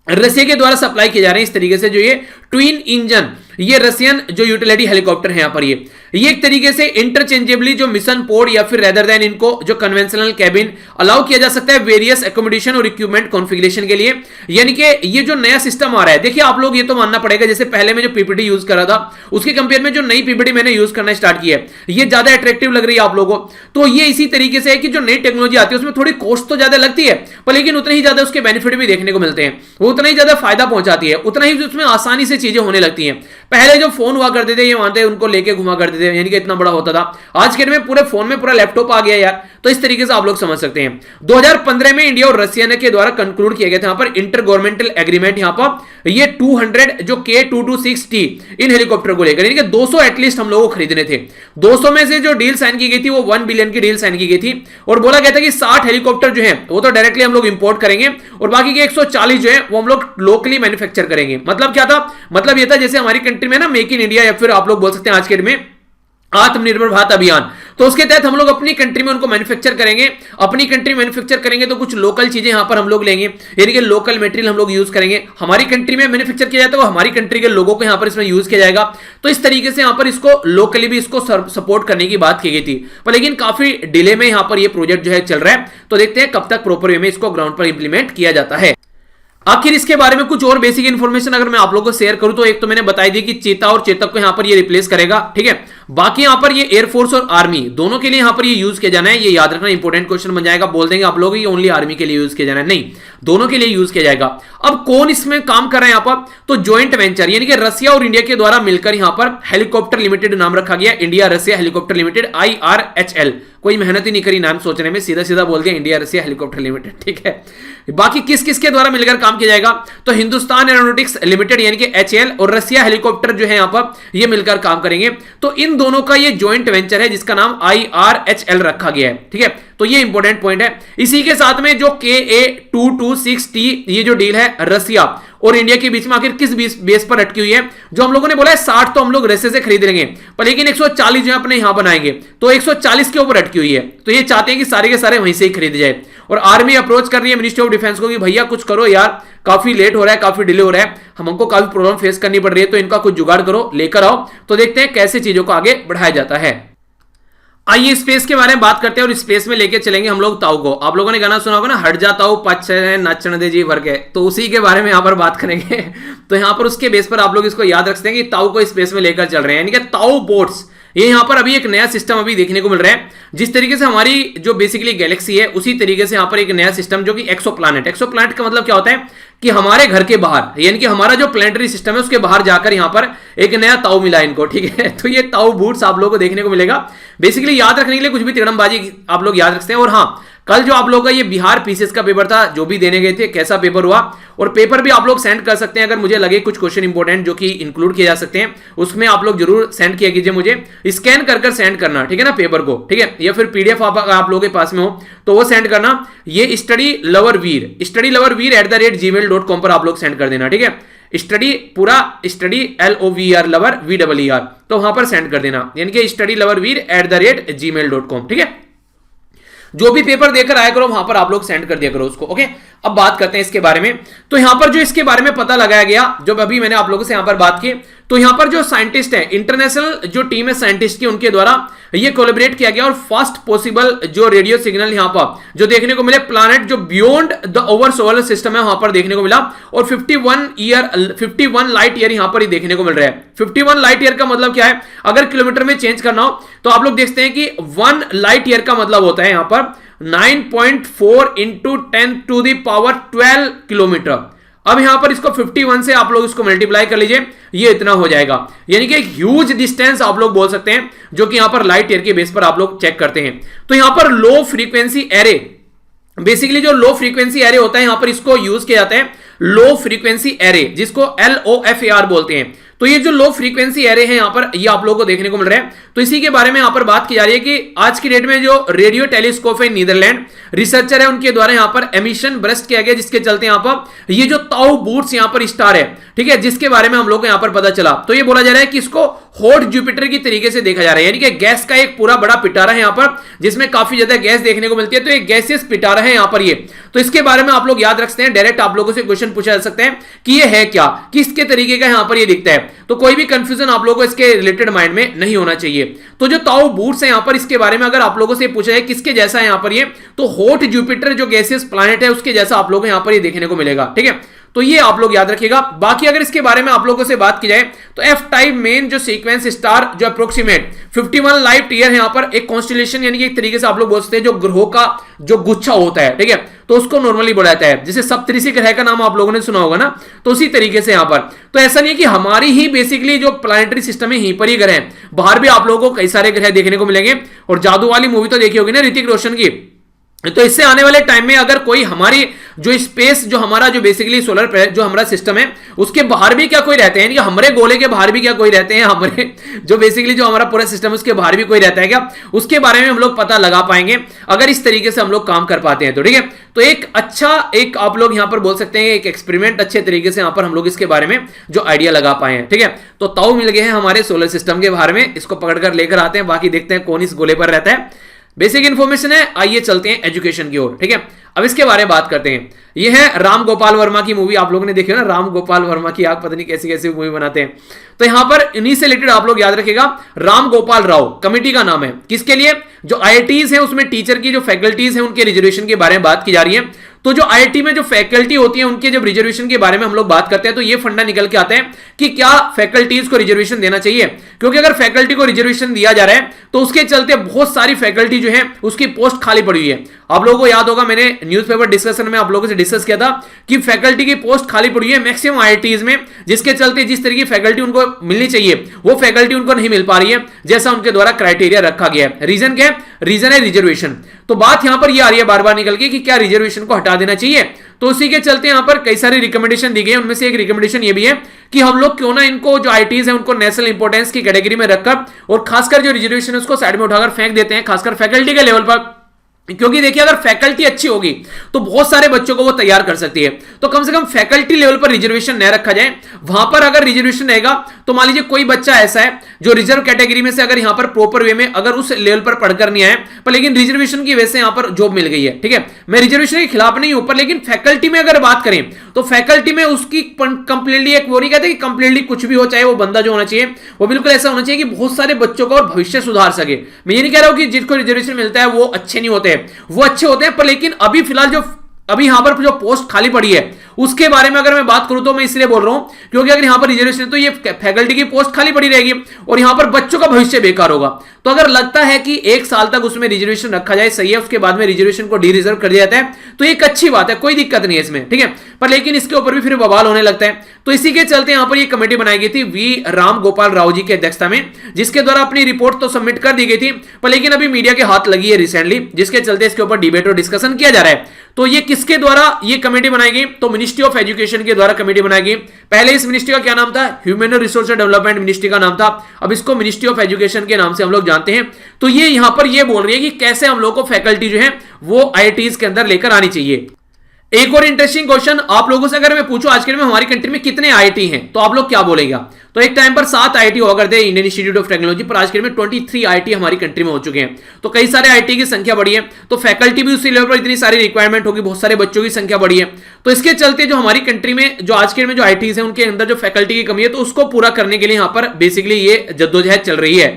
रसिया के द्वारा सप्लाई किए जा रहे हैं इस तरीके से। जो ये ट्विन इंजन, ये रशियन जो यूटिलिटी हेलीकॉप्टर है यहां पर ये एक तरीके से इंटरचेंजेबली जो मिशन पोर्ट या फिर रेदर देन इनको जो कन्वेंशनल कैबिन अलाउ किया जा सकता है वेरियस एकोमोडेशन और इक्विपमेंट कॉन्फ़िगरेशन के लिए। यानी कि ये जो नया सिस्टम आ रहा है, देखिए आप लोग ये तो मानना पड़ेगा, जैसे पहले मैं जो पीपीटी यूज कर रहा था उसके कंपेयर में जो नई पीपीटी मैंने यूज करना स्टार्ट किया है ये ज्यादा अट्रैक्टिव लग रही है आप लोगों को। तो ये इसी तरीके से है कि जो नई टेक्नोलॉजी आती है उसमें थोड़ी कॉस्ट तो ज्यादा लगती है पर लेकिन उतने ही ज्यादा उसके बेनिफिट भी देखने को मिलते हैं, वो उतना ही ज्यादा फायदा पहुंचाती है, उतना ही उसमें आसानी से चीजें होने लगती हैं। पहले जो फोन हुआ करते थे ये मानते उनको लेके घुमा करते थे, यानी कि इतना बड़ा होता था, आज के दिन में पूरे फोन में पूरा लैपटॉप आ गया यार। तो इस तरीके से आप लोग समझ सकते हैं। 2015 में इंडिया और रशिया के द्वारा कंक्लूड किया गया था यहां पर इंटर गवर्नमेंटल एग्रीमेंट, यहां पर ये 200 जो K226T इन हेलीकॉप्टर को लेकर, यानी कि 200 एटलीस्ट हम लोगों को खरीदने थे। 200 में से जो डील साइन की गई थी वो 1 बिलियन की डील साइन की गई थी और बोला गया था कि 60 हेलीकॉप्टर जो है वो तो डायरेक्टली हम लोग इंपोर्ट करेंगे और बाकी के 140 जो है वो हम लोग लोकली मैन्युफैक्चर करेंगे। मतलब क्या था, मतलब ये था जैसे हमारी कंट्री में ना मेक इन इंडिया या फिर आप लोग बोल सकते हैं आज के दिन में आत्मनिर्भर भारत अभियान, तो उसके तहत हम लोग अपनी कंट्री में उनको मैन्युफैक्चर करेंगे। अपनी कंट्री मैन्युफैक्चर करेंगे तो कुछ लोकल चीजें यहां पर हम लोग लेंगे, यानी कि लोकल मटेरियल हम लोग यूज करेंगे। हमारी कंट्री में मैन्युफैक्चर किया जाता है वो हमारी कंट्री के लोगों को यहां पर इसमें यूज किया जाएगा। तो इस तरीके से यहां पर इसको लोकली भी इसको सपोर्ट करने की बात की गई थी, पर लेकिन काफी डिले में यहां पर ये प्रोजेक्ट जो है चल रहा है। तो देखते हैं कब तक प्रॉपर वे में इसको ग्राउंड पर इंप्लीमेंट किया जाता है। आखिर इसके बारे में कुछ और बेसिक इन्फॉर्मेशन अगर मैं आप लोगों को शेयर करूं तो एक तो मैंने बताई दी कि चीता और चेतक को यहां पर ये रिप्लेस करेगा, ठीक है। बाकी यहां पर ये एयरफोर्स और आर्मी दोनों के लिए यहां पर ये यूज किया जाना है, ये याद रखना इंपॉर्टेंट क्वेश्चन बन जाएगा। बोल देंगे आप लोग ये ओनली आर्मी के लिए यूज किया जाना है, नहीं, दोनों के लिए यूज किया जाएगा। अब कौन इसमें काम कर रहे हैं यहां पर, तो ज्वाइंट वेंचर यानी कि रसिया और इंडिया के द्वारा मिलकर यहां पर हेलीकॉप्टर लिमिटेड नाम रखा गया, India Russia helicopter limited IRHL। कोई मेहनत ही नहीं करी नाम सोचने में, सीधा सीधा बोल दिया इंडिया रसिया हेलीकॉप्टर लिमिटेड, ठीक है। बाकी किस किस के द्वारा मिलकर काम किया जाएगा, तो हिंदुस्तान एरोनॉटिक्स लिमिटेड यानी कि HAL और रसिया हेलीकॉप्टर जो है यहां पर ये मिलकर काम करेंगे। तो इन दोनों का ये ज्वाइंट वेंचर है जिसका नाम IRHL रखा गया है, ठीक है। तो ये इंपॉर्टेंट पॉइंट है। इसी के साथ में जो KA226T ये जो डील है रसिया और इंडिया के बीच में आखिर किस बेस पर अटकी हुई है, जो हम लोगों ने बोला है 60 तो हम लोग रसिया से खरीद लेंगे पर लेकिन 140 जो है अपने यहां बनाएंगे, तो 140 के ऊपर अटकी हुई है। तो ये चाहते हैं कि सारे के सारे वहीं से ही खरीद जाए और आर्मी अप्रोच कर रही है मिनिस्ट्री ऑफ डिफेंस को कि भैया कुछ करो यार, काफी लेट हो रहा है, काफी डिले हो रहा है, हमको काफी प्रॉब्लम फेस करनी पड़ रही है, तो इनका कुछ जुगाड़ करो, लेकर आओ। तो देखते हैं कैसे चीजों को आगे बढ़ाया जाता है। आइए स्पेस के बारे में बात करते हैं और स्पेस में लेके चलेंगे हम लोग ताऊ को। आप लोगों ने गाना सुना होगा ना, हट जा ताऊ पच नाचन दे जी भर के, तो उसी के बारे में यहां पर बात करेंगे। तो यहां पर उसके बेस पर आप लोग इसको याद रख सकते हैं कि ताऊ को स्पेस में लेकर चल रहे हैं, यानी कि ताऊ बोट्स। ये यहां पर अभी एक नया सिस्टम अभी देखने को मिल रहा है, जिस तरीके से हमारी जो बेसिकली गैलेक्सी है उसी तरीके से यहां पर एक नया सिस्टम जो कि एक्सोप्लैनेट। एक्सोप्लैनेट का मतलब क्या होता है कि हमारे घर के बाहर, यानी कि हमारा जो प्लेनेटरी सिस्टम है उसके बाहर जाकर यहां पर एक नया ताऊ मिला इनको, ठीक है। तो ये ताऊ बूट्स आप लोगों को देखने को मिलेगा। बेसिकली याद रखने के लिए कुछ भी तिगड़मबाजी आप लोग याद रखते हैं। और हाँ, कल जो आप लोगों का ये बिहार पीसीएस का पेपर था जो भी देने गए थे, कैसा पेपर हुआ, और पेपर भी आप लोग सेंड कर सकते हैं अगर मुझे लगे कुछ क्वेश्चन इंपॉर्टेंट जो कि इंक्लूड किए जा सकते हैं, उसमें आप लोग जरूर सेंड किया कीजिए, मुझे स्कैन कर सेंड करना, ठीक है ना, पेपर को, ठीक है, या फिर पीडीएफ आप लोगों के पास में हो तो वो सेंड करना। ये स्टडी लवर वीर @gmail.com पर आप लोग सेंड कर देना, ठीक है। स्टडी पूरा स्टडी LOVR लवर VER, तो वहां पर सेंड कर देना, यानी कि स्टडी लवर वीर @gmail.com, ठीक है। जो भी पेपर देकर आया करो वहां पर आप लोग सेंड कर दिया करो उसको, ओके। अब बात करते हैं इसके बारे में। तो यहां पर जो इसके बारे में पता लगाया गया, जब अभी मैंने आप लोगों से यहां पर बात की, तो यहां पर जो साइंटिस्ट है, इंटरनेशनल जो टीम है साइंटिस्ट की, उनके द्वारा ये कोलैबोरेट किया गया और फास्ट पॉसिबल जो रेडियो सिग्नल यहां पर जो देखने को मिले प्लैनेट जो beyond the over solar system है वहां पर देखने को मिला। और 51 लाइट ईयर यहां पर ही देखने को मिल रहा है। 51 लाइट ईयर का मतलब क्या है, अगर किलोमीटर में चेंज करना हो तो आप लोग देखते हैं कि 1 लाइट ईयर का मतलब होता है यहां पर 9.4 इंटू 10⁻12 किलोमीटर। अब यहां पर इसको 51 से आप लोग इसको मल्टीप्लाई कर लीजिए, ये इतना हो जाएगा, यानी कि ह्यूज डिस्टेंस आप लोग बोल सकते हैं, जो कि यहां पर लाइट ईयर के बेस पर आप लोग चेक करते हैं। तो यहां पर लो फ्रीक्वेंसी एरे, बेसिकली जो लो फ्रीक्वेंसी एरे होता है यहां पर इसको यूज किया जाता है लो फ्रीक्वेंसी एरे, जिसको LOFAR बोलते हैं। तो ये जो लो फ्रीक्वेंसी एरे है यहां पर, ये आप लोगों को देखने को मिल रहा है। तो इसी के बारे में यहां पर बात की जा रही है कि आज की डेट में जो रेडियो टेलीस्कोप है नीदरलैंड रिसर्चर है, उनके द्वारा यहां पर एमिशन ब्रस्ट किया गया, जिसके चलते यहां पर ये जो ताऊ बूट्स यहां पर स्टार है, ठीक है, जिसके बारे में हम लोग को यहां पर पता चला। तो ये बोला जा रहा है कि इसको हॉट जुपिटर की तरीके से देखा जा रहा है, यानी कि गैस का एक पूरा बड़ा पिटारा है यहां पर, जिसमें काफी ज्यादा गैस देखने को मिलती है। तो एक गैसियस पिटारा है यहां पर ये। तो इसके बारे में आप लोग याद रखते हैं, डायरेक्ट आप लोगों से क्वेश्चन पूछा जा सकता है कि ये है क्या, किसके तरीके का यहां पर ये दिखता है। तो कोई भी कंफ्यूजन आप लोगों को इसके रिलेटेड माइंड में नहीं होना चाहिए। तो जो ताऊ बूट्स है यहां पर, इसके बारे में अगर आप लोगों से पूछा जाए किसके जैसा है यहां पर ये, तो हॉट जुपिटर जो गैसियस प्लैनेट है उसके जैसा आप लोगों को यहां पर ये देखने को मिलेगा, ठीक है। तो ये आप लोग याद रखिएगा। बाकी अगर इसके बारे में आप लोगों से बात की जाए तो एफ टाइप मेन जो सीक्वेंस स्टार जो अप्रोक्सीमेट 51 लाइट ईयर है यहां पर, एक कॉन्स्टिलेशन यानी कि एक तरीके से आप लोग बोल सकते हैं जो ग्रहों का जो गुच्छा होता है, ठीक है, तो उसको नॉर्मली बोला जाता है। जैसे सप्तऋषि ग्रह का नाम आप लोगों ने सुना होगा ना, तो उसी तरीके से यहां पर। तो ऐसा नहीं है कि हमारी ही बेसिकली जो प्लानिटरी सिस्टम है यहीं पर ही ग्रह है, बाहर भी आप लोगों को कई सारे ग्रह देखने को मिलेंगे। और जादू वाली मूवी तो देखी होगी ना ऋतिक रोशन की, तो इससे आने वाले टाइम में अगर कोई हमारी जो स्पेस जो हमारा जो बेसिकली सोलर जो हमारा सिस्टम है उसके बाहर भी क्या कोई रहते हैं, यानी हमारे गोले के बाहर भी क्या कोई रहते हैं, हमारे जो बेसिकली जो हमारा पूरा सिस्टम है उसके बाहर भी कोई रहता है क्या, उसके बारे में हम लोग पता लगा पाएंगे अगर इस तरीके से हम लोग काम कर पाते हैं तो, ठीक है। तो एक अच्छा एक आप लोग यहां पर बोल सकते हैं एक एक्सपेरिमेंट अच्छे तरीके से यहां पर हम लोग इसके बारे में जो आइडिया लगा पाए हैं, ठीक है। तो ताऊ मिल गए हैं हमारे सोलर सिस्टम के बारे में, इसको पकड़कर लेकर आते हैं, बाकी देखते हैं कौन इस गोले पर रहता है। बेसिक इंफॉर्मेशन है, आइए चलते हैं एजुकेशन की ओर, ठीक है। अब इसके बारे में बात करते हैं। ये है राम गोपाल वर्मा की मूवी, आप लोगों ने देखी ना, राम गोपाल वर्मा की, आप पता नहीं कैसी कैसी मूवी बनाते हैं। तो यहां पर इन्हीं से रिलेटेड आप लोग याद रखिएगा, राम गोपाल राव कमेटी का नाम है, किसके लिए, जो आईआईटीज है उसमें टीचर की जो फैकल्टीज है उनके रिजर्वेशन के बारे में बात की जा रही है। तो जो आईआईटी में जो फैकल्टी होती है उनके जब रिजर्वेशन के बारे में हम लोग बात करते हैं तो ये फंडा निकल के आता है कि क्या फैकल्टीज को रिजर्वेशन देना चाहिए, क्योंकि अगर फैकल्टी को रिजर्वेशन दिया जा रहा है तो उसके चलते बहुत सारी फैकल्टी जो है उसकी पोस्ट खाली पड़ी हुई है। आप लोगों को याद होगा मैंने न्यूज़पेपर डिस्कशन में आप लोगों से डिस्कस किया था कि फैकल्टी की पोस्ट खाली पड़ी हुई है मैक्सिमम आईआईटीज में, जिसके चलते जिस तरह की फैकल्टी उनको मिलनी चाहिए वो फैकल्टी उनको नहीं मिल पा रही है जैसा उनके द्वारा क्राइटेरिया रखा गया है। रीजन क्या है, रीजन है रिजर्वेशन। तो बात यहां पर ये आ रही है बार बार निकल के कि क्या रिजर्वेशन को हटा देना चाहिए। तो उसी के चलते यहां पर कई सारी रिकमेंडेशन दी गई है, उनमें से एक रिकमेंडेशन ये भी है कि हम लोग क्यों ना इनको जो आईटीज है उनको नेशनल इंपोर्टेंस की कैटेगरी में रखकर और खासकर जो रिजर्वेशन है उसको साइड में उठाकर फेंक देते हैं, खासकर फैकल्टी के लेवल पर। क्योंकि देखिए अगर फैकल्टी अच्छी होगी तो बहुत सारे बच्चों को वो तैयार कर सकती है। तो कम से कम फैकल्टी लेवल पर रिजर्वेशन न रखा जाए, वहां पर अगर रिजर्वेशन रहेगा तो मान लीजिए कोई बच्चा ऐसा है जो रिजर्व कैटेगरी में से अगर यहां पर प्रॉपर वे में अगर उस लेवल पर पढ़कर नहीं आए पर लेकिन रिजर्वेशन की वजह से यहां पर जॉब मिल गई है, ठीक है, मैं रिजर्वेशन के खिलाफ नहीं हूं, पर लेकिन फैकल्टी में अगर बात करें तो फैकल्टी में उसकी कंप्लीटली एक वो नहीं कहते कि कंप्लीटली कुछ भी हो, चाहे वो बंदा जो होना चाहिए वो बिल्कुल ऐसा होना चाहिए कि बहुत सारे बच्चों का और भविष्य सुधार सके। मैं ये नहीं कह रहा हूं कि जिसको रिजर्वेशन मिलता है वो अच्छे नहीं होते, वो अच्छे होते हैं, पर लेकिन अभी फिलहाल जो अभी यहां पर जो पोस्ट खाली पड़ी है उसके बारे में अगर मैं बात करूं तो मैं इसलिए बोल रहा हूं क्योंकि अगर यहां पर रिजर्वेशन है तो ये फैकल्टी की पोस्ट खाली पड़ी रहेगी और यहां पर बच्चों का भविष्य बेकार होगा। तो अगर लगता है कि एक साल तक उसमें रिजर्वेशन रखा जाए सही है, उसके बाद में रिजर्वेशन को डी रिजर्व कर दिया जाता है तो एक अच्छी बात है, कोई दिक्कत नहीं है इसमें, ठीक है। पर लेकिन इसके ऊपर भी फिर बवाल होने लगता है। तो इसी के चलते यहां पर ये कमेटी बनाई गई थी वी राम गोपाल राव जी की अध्यक्षता में, जिसके द्वारा अपनी रिपोर्ट तो सबमिट कर दी गई थी, पर लेकिन अभी मीडिया के हाथ लगी है रिसेंटली, जिसके चलते इसके ऊपर डिबेट और डिस्कशन किया जा रहा है। तो ये किसके द्वारा ये कमेटी बनाई गई, तो मिनिस्ट्री ऑफ एजुकेशन के द्वारा कमेटी बनाई गई। पहले इस मिनिस्ट्री का क्या नाम था, ह्यूमन रिसोर्स डेवलपमेंट मिनिस्ट्री का नाम था, अब इसको मिनिस्ट्री ऑफ एजुकेशन के नाम से हम लोग जानते हैं। तो ये यहां पर ये बोल रही है कि कैसे हम लोग को फैकल्टी जो है वो आईआईटीज के अंदर लेकर आनी चाहिए। एक और इंटरेस्टिंग क्वेश्चन आप लोगों से अगर मैं पूछूं आज के दिन में हमारी कंट्री में कितने आईआईटी हैं तो आप लोग क्या बोलेगा। तो एक टाइम पर 7 आईआईटी हुआ करते हैं इंडियन इंस्टीट्यूट ऑफ टेक्नोलॉजी, पर आज के दिन में 23 आईआईटी हमारी कंट्री में हो चुके हैं। तो कई सारे आईआईटी की संख्या बढ़ी है, तो फैकल्टी भी उसी लेवल पर इतनी सारी रिक्वायरमेंट होगी, बहुत सारे बच्चों की संख्या बढ़ी है। तो इसके चलते जो हमारी कंट्री में जो आज के दिन में जो आईआईटीज है उनके अंदर जो फैकल्टी की कमी है तो उसको पूरा करने के लिए यहां पर बेसिकली ये जद्दोजहद चल रही है।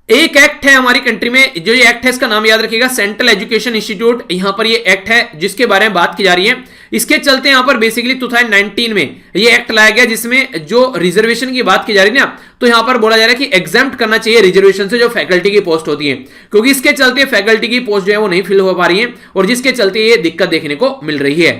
एक एक्ट है हमारी कंट्री में, जो ये एक्ट है इसका नाम याद रखिएगा, सेंट्रल एजुकेशन इंस्टीट्यूट, यहां पर ये एक्ट है जिसके बारे में बात की जा रही है। इसके चलते यहां पर बेसिकली 2019 में ये एक्ट लाया गया जिसमें जो रिजर्वेशन की बात की जा रही है ना, तो यहां पर बोला जा रहा है कि एग्जाम्प्ट करना चाहिए रिजर्वेशन से जो फैकल्टी की पोस्ट होती है, क्योंकि इसके चलते फैकल्टी की पोस्ट जो है वो नहीं फिल हो पा रही है और जिसके चलते ये दिक्कत देखने को मिल रही है।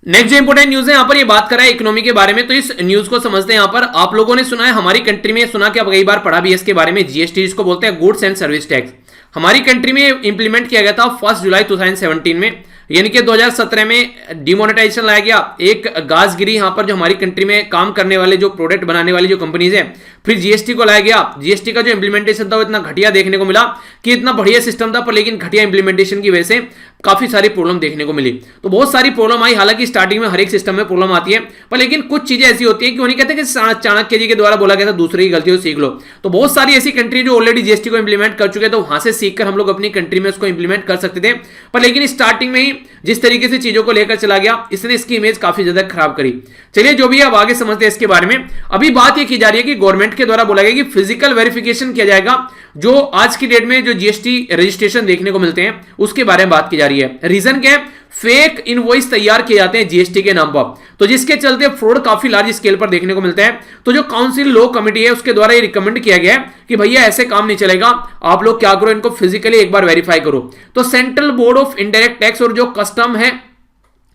नेक्स्ट जो इंपोर्टेंट न्यूज है, यहां पर ये बात कर रहा है इकोनॉमी के बारे में, तो इस न्यूज को समझते हैं। यहां पर आप लोगों ने सुना है हमारी कंट्री में, सुना कि अब कई बार पढ़ा भी है इसके बारे में, जीएसटी जिसको बोलते हैं गुड्स एंड सर्विस टैक्स, हमारी कंट्री में इंप्लीमेंट किया गया था 1 जुलाई 2017 में, यानी कि 2017 में डिमोनेटाइजेशन लाया गया। एक गाज गिरी यहां पर जो हमारी कंट्री में काम करने वाले जो प्रोडक्ट बनाने वाली जो कंपनीज है, फिर जीएसटी को लाया गया। जीएसटी का जो इंप्लीमेंटेशन था वो इतना घटिया देखने को मिला कि इतना बढ़िया सिस्टम था, पर लेकिन घटिया इंप्लीमेंटेशन की वजह से काफी सारी प्रॉब्लम देखने को मिली। तो बहुत सारी प्रॉब्लम आई, हालांकि स्टार्टिंग में हर एक सिस्टम में प्रॉब्लम आती है, पर लेकिन कुछ चीजें ऐसी होती हैं कि उन्हें कहते हैं कि चाणक्य जी के द्वारा बोला गया था दूसरे की गलतियों से सीख लो। तो बहुत सारी ऐसी कंट्री जो ऑलरेडी जीएसटी को इंप्लीमेंट कर चुके, तो वहां से सीखकर हम लोग अपनी कंट्री में उसको इंप्लीमेंट कर सकते थे, पर लेकिन स्टार्टिंग में ही जिस तरीके से चीजों को लेकर चला गया, इसने इसकी इमेज काफी ज्यादा खराब करी। चलिए जो भी है अब आगे समझते हैं इसके बारे में। अभी बात यह की जा रही है कि गवर्नमेंट के द्वारा बोला गया कि फिजिकल वेरिफिकेशन किया जाएगा, जो आज की डेट में जो जीएसटी रजिस्ट्रेशन देखने को मिलते हैं उसके बारे में बात की जा रही है। रीजन क्या है, फेक इनवॉइस तैयार किए जाते हैं जीएसटी के नाम पर, तो जिसके चलते फ्रॉड काफी लार्ज स्केल पर देखने को मिलता है। तो जो काउंसिल लॉ कमेटी है उसके द्वारा ये रिकमेंड किया गया है कि भैया ऐसे काम नहीं चलेगा, आप लोग क्या करो, इनको फिजिकली एक बार वेरीफाई करो। तो central board of indirect tax और जो कस्टम है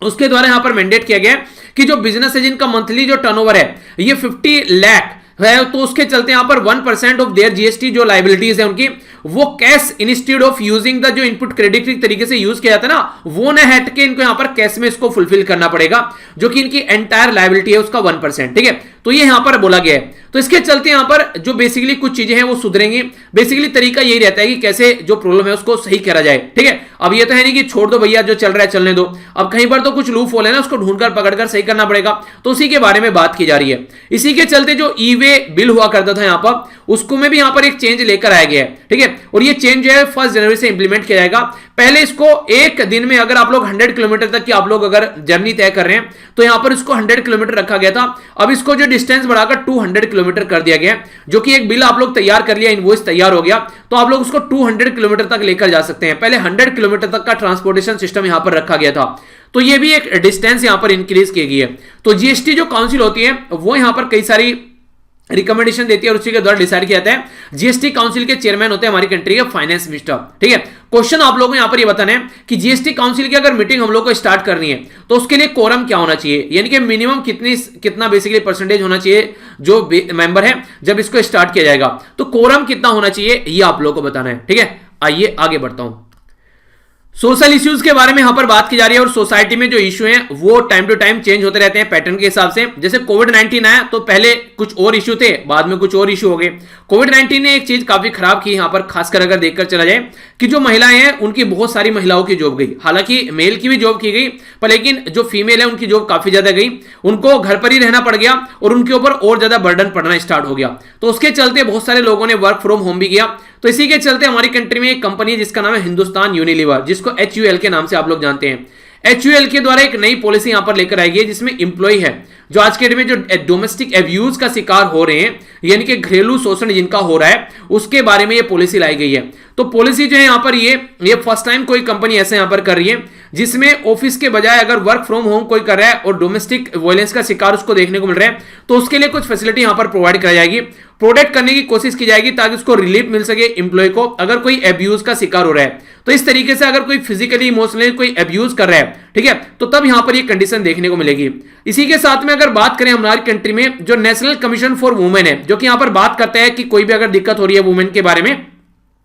उसके द्वारा यहां पर मैंडेट किया गया कि जो बिजनेस है जिनका मंथली जो टर्नओवर है ये 50 लाख है, तो उसके चलते यहां पर 1% ऑफ देयर जीएसटी जो लाइबिलिटीज है उनकी, वो cash instead of using the जो इनपुट क्रेडिट तरीके से यूज किया जाता है ना, वो न हट के इनको यहां पर कैश में इसको फुलफिल करना पड़ेगा, जो कि इनकी एंटायर लाइबिलिटी है उसका 1%। ठीक है, तो ये यहां पर बोला गया है। तो इसके चलते यहां पर जो बेसिकली कुछ चीजें हैं वो सुधरेंगी। बेसिकली तरीका यही रहता है कि कैसे जो प्रॉब्लम है उसको सही करा जाए। ठीक है, अब ये तो है नहीं कि छोड़ दो भैया जो चल रहा है चलने दो, अब कहीं पर तो कुछ लूप होल है ना, उसको ढूंढकर पकड़कर सही करना पड़ेगा, तो उसी के बारे में बात की जा रही है। इसी के चलते जो ई वे बिल हुआ करता था यहां पर, उसको में भी यहां पर एक चेंज लेकर आया गया है। ठीक है, और ये चेंज जो है 1 जनवरी से इंप्लीमेंट किया जाएगा। पहले इसको एक दिन में अगर आप लोग 100 किलोमीटर तक की आप लोग अगर जर्नी तय कर रहे हैं तो यहां पर इसको 100 किलोमीटर रखा गया था, अब इसको जो डिस्टेंस बढ़ाकर 200 किलोमीटर कर दिया गया, जो कि एक बिल आप लोग तैयार कर लिया, इनवॉइस तैयार हो गया, तो आप लोग उसको 200 किलोमीटर तक लेकर जा सकते हैं। पहले 100 किलोमीटर तक का ट्रांसपोर्टेशन सिस्टम यहां पर रखा गया था, तो ये भी एक डिस्टेंस यहां पर इंक्रीज की गई है। तो जीएसटी जो काउंसिल होती है वो यहां पर कई सारी रिकमेंडेशन देती है और उसी के द्वारा डिसाइड किया जाता है। जीएसटी काउंसिल के चेयरमैन होते हैं हमारी कंट्री के फाइनेंस मिनिस्टर। ठीक है, क्वेश्चन आप लोगों को यहां पर ये बताना है कि जीएसटी काउंसिल की अगर मीटिंग हम लोग को स्टार्ट करनी है तो उसके लिए कोरम क्या होना चाहिए, यानी कि मिनिमम कितना बेसिकली परसेंटेज होना चाहिए जो मेंबर है जब इसको स्टार्ट किया जाएगा, तो कोरम कितना होना चाहिए ये आप लोगों को बताना है। ठीक है, आइए आगे बढ़ता हूं। सोशल इश्यूज के बारे में यहां पर बात की जा रही है, और सोसाइटी में जो इश्यू हैं वो टाइम टू टाइम चेंज होते रहते हैं पैटर्न के हिसाब से। जैसे कोविड-19 आया तो पहले कुछ और इश्यू थे, बाद में कुछ और इश्यू हो गए। कोविड-19 ने एक चीज काफी खराब की यहां पर, खासकर अगर देखकर चला जाए कि जो महिलाएं हैं उनकी बहुत सारी महिलाओं की जॉब गई, हालांकि मेल की भी जॉब की गई, पर लेकिन जो फीमेल है उनकी जॉब काफी ज्यादा गई, उनको घर पर ही रहना पड़ गया और उनके ऊपर और ज्यादा बर्डन पड़ना स्टार्ट हो गया। तो उसके चलते बहुत सारे लोगों ने वर्क फ्रॉम होम भी किया। तो इसी के चलते हमारी कंट्री में एक कंपनी है जिसका नाम है हिंदुस्तान यूनिलीवर, जिसको HUL के नाम से आप लोग जानते हैं। HUL के द्वारा एक नई पॉलिसी यहां पर लेकर आई गई जिसमें इंप्लॉय है जो आज के डेट में जो डोमेस्टिक एब्यूज का शिकार हो रहे हैं, यानी कि घरेलू शोषण जिनका हो रहा है, उसके बारे में ये पॉलिसी लाई गई है। तो पॉलिसी जो है यहां पर ये फर्स्ट टाइम कोई कंपनी ऐसे यहां पर कर रही है जिसमें ऑफिस के बजाय अगर वर्क फ्रॉम होम कोई कर रहा है और डोमेस्टिक वायलेंस का शिकार उसको देखने को मिल रहा है, तो उसके लिए कुछ फैसिलिटी यहां पर प्रोवाइड कराई जाएगी, प्रोटेक्ट करने की कोशिश की जाएगी ताकि उसको रिलीफ मिल सके एम्प्लॉय को अगर कोई एब्यूज का शिकार हो रहा है। तो इस तरीके से अगर कोई फिजिकली इमोशनली कोई एब्यूज कर रहा है, ठीक है, तो तब यहां पर ये कंडीशन देखने को मिलेगी। इसी के साथ में अगर बात करें हमारी कंट्री में जो नेशनल कमीशन फॉर वुमेन है, जो कि यहां पर बात करता है कि कोई भी अगर दिक्कत हो रही है वुमेन के बारे में,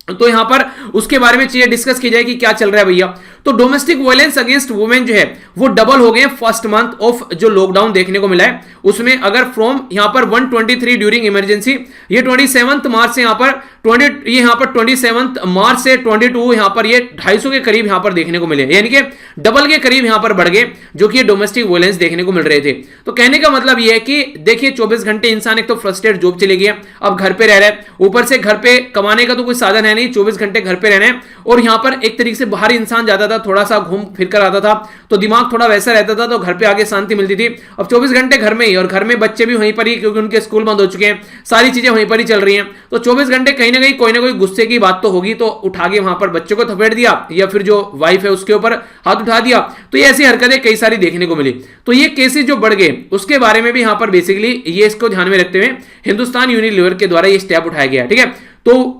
तो यहां पर उसके बारे में चीजें डिस्कस की जाए कि क्या चल रहा है भैया। तो डोमेस्टिक वायलेंस अगेंस्ट वुमेन जो है वो डबल हो गए फर्स्ट मंथ ऑफ जो लॉकडाउन देखने को मिला है उसमें। अगर फ्रॉम यहां पर 123 ड्यूरिंग इमरजेंसी, ये 27 मार्च से यहां पर 27 मार्च से 22 यहां पर ये 250 के करीब यहां पर देखने को मिले, यानी कि डबल के करीब यहां पर बढ़ गए जो कि डोमेस्टिक वायलेंस देखने को मिल रहे थे। तो कहने का मतलब यह है कि देखिए 24 घंटे इंसान एक तो फ्रस्ट्रेट जॉब चले गया, अब घर पे रह रहा है, ऊपर से घर पे कमाने का तो कोई साधन है नहीं, 24 घंटे घर पे रहना है, और यहां पर एक तरीके से बाहर इंसान जाता था था, थोड़ा सा घूम फिर कर आता था, तो दिमाग थोड़ा वैसा रहता था, तो घर पे आके शांति मिलती थी। अब 24 घंटे घर में ही, और घर में बच्चे भी वहीं पर ही, क्योंकि उनके स्कूल बंद हो चुके हैं, सारी चीजें वहीं पर ही चल रही हैं, तो 24 घंटे कहीं ना कहीं कोई ना कोई गुस्से की बात तो होगी, तो उठा के वहां पर बच्चों को थपेड़ दिया, या फिर जो वाइफ है उसके ऊपर हाथ उठा दिया। तो ये ऐसी हरकतें कई सारी देखने को मिली, तो ये केसेस जो बढ़ गए उसके बारे में भी यहां पर बेसिकली ये इसको ध्यान में रखते हुए हिंदुस्तान यूनिलीवर के द्वारा ये स्टेप उठाया गया। ठीक है, तो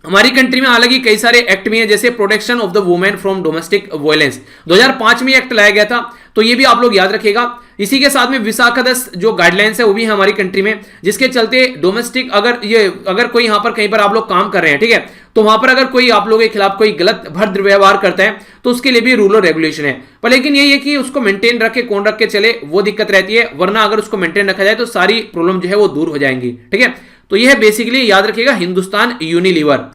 हमारी कंट्री में हालांकि कई सारे एक्ट भी हैं, जैसे protection of the women from domestic violence 2005 में एक्ट लाया गया था, तो ये भी आप लोग याद रखिएगा। इसी के साथ में विशाखा जो गाइडलाइंस है वो भी है हमारी कंट्री में, जिसके चलते डोमेस्टिक अगर कोई यहां पर कहीं पर आप लोग काम कर रहे हैं, ठीक है, तो वहां पर अगर कोई आप लोगों के खिलाफ कोई गलत भद्र व्यवहार करता है तो उसके लिए भी रूल और रेगुलेशन है। पर लेकिन यही है कि उसको मेंटेन रखे, कौन रख के चले, वो दिक्कत रहती है, वरना अगर उसको मेंटेन रखा जाए तो सारी प्रॉब्लम जो है वो दूर हो जाएंगी। ठीक है, तो यह बेसिकली याद रखिएगा हिंदुस्तान यूनिलीवर।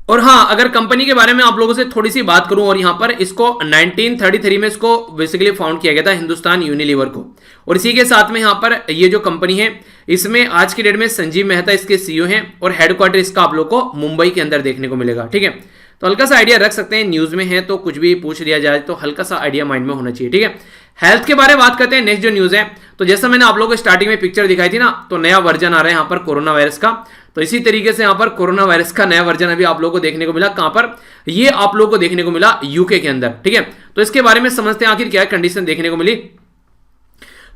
और हाँ, अगर कंपनी के बारे में आप लोगों से थोड़ी सी बात करूं, और यहां पर इसको 1933 में इसको बेसिकली फाउंड किया गया था हिंदुस्तान यूनिलीवर को। और इसी के साथ में यहां पर ये जो कंपनी है इसमें आज की डेट में संजीव मेहता इसके सीईओ हैं, और हेडक्वार्टर इसका आप लोग को मुंबई के अंदर देखने को मिलेगा। ठीक है, तो हल्का सा आइडिया रख सकते हैं, न्यूज में है तो कुछ भी पूछ दिया जाए तो हल्का सा आइडिया माइंड में होना चाहिए। ठीक है, हेल्थ के बारे में बात करते हैं। नेक्स्ट जो न्यूज है, तो जैसा मैंने आप लोगों को स्टार्टिंग में पिक्चर दिखाई थी ना, तो नया वर्जन आ रहा है यहाँ पर कोरोना वायरस का, तो इसी तरीके से यहाँ पर कोरोना वायरस का नया वर्जन अभी आप लोगों को देखने को मिला। कहां पर? ये आप लोगों को देखने को मिला यूके के अंदर। ठीक है, तो इसके बारे में समझते हैं आखिर क्या कंडीशन देखने को मिली।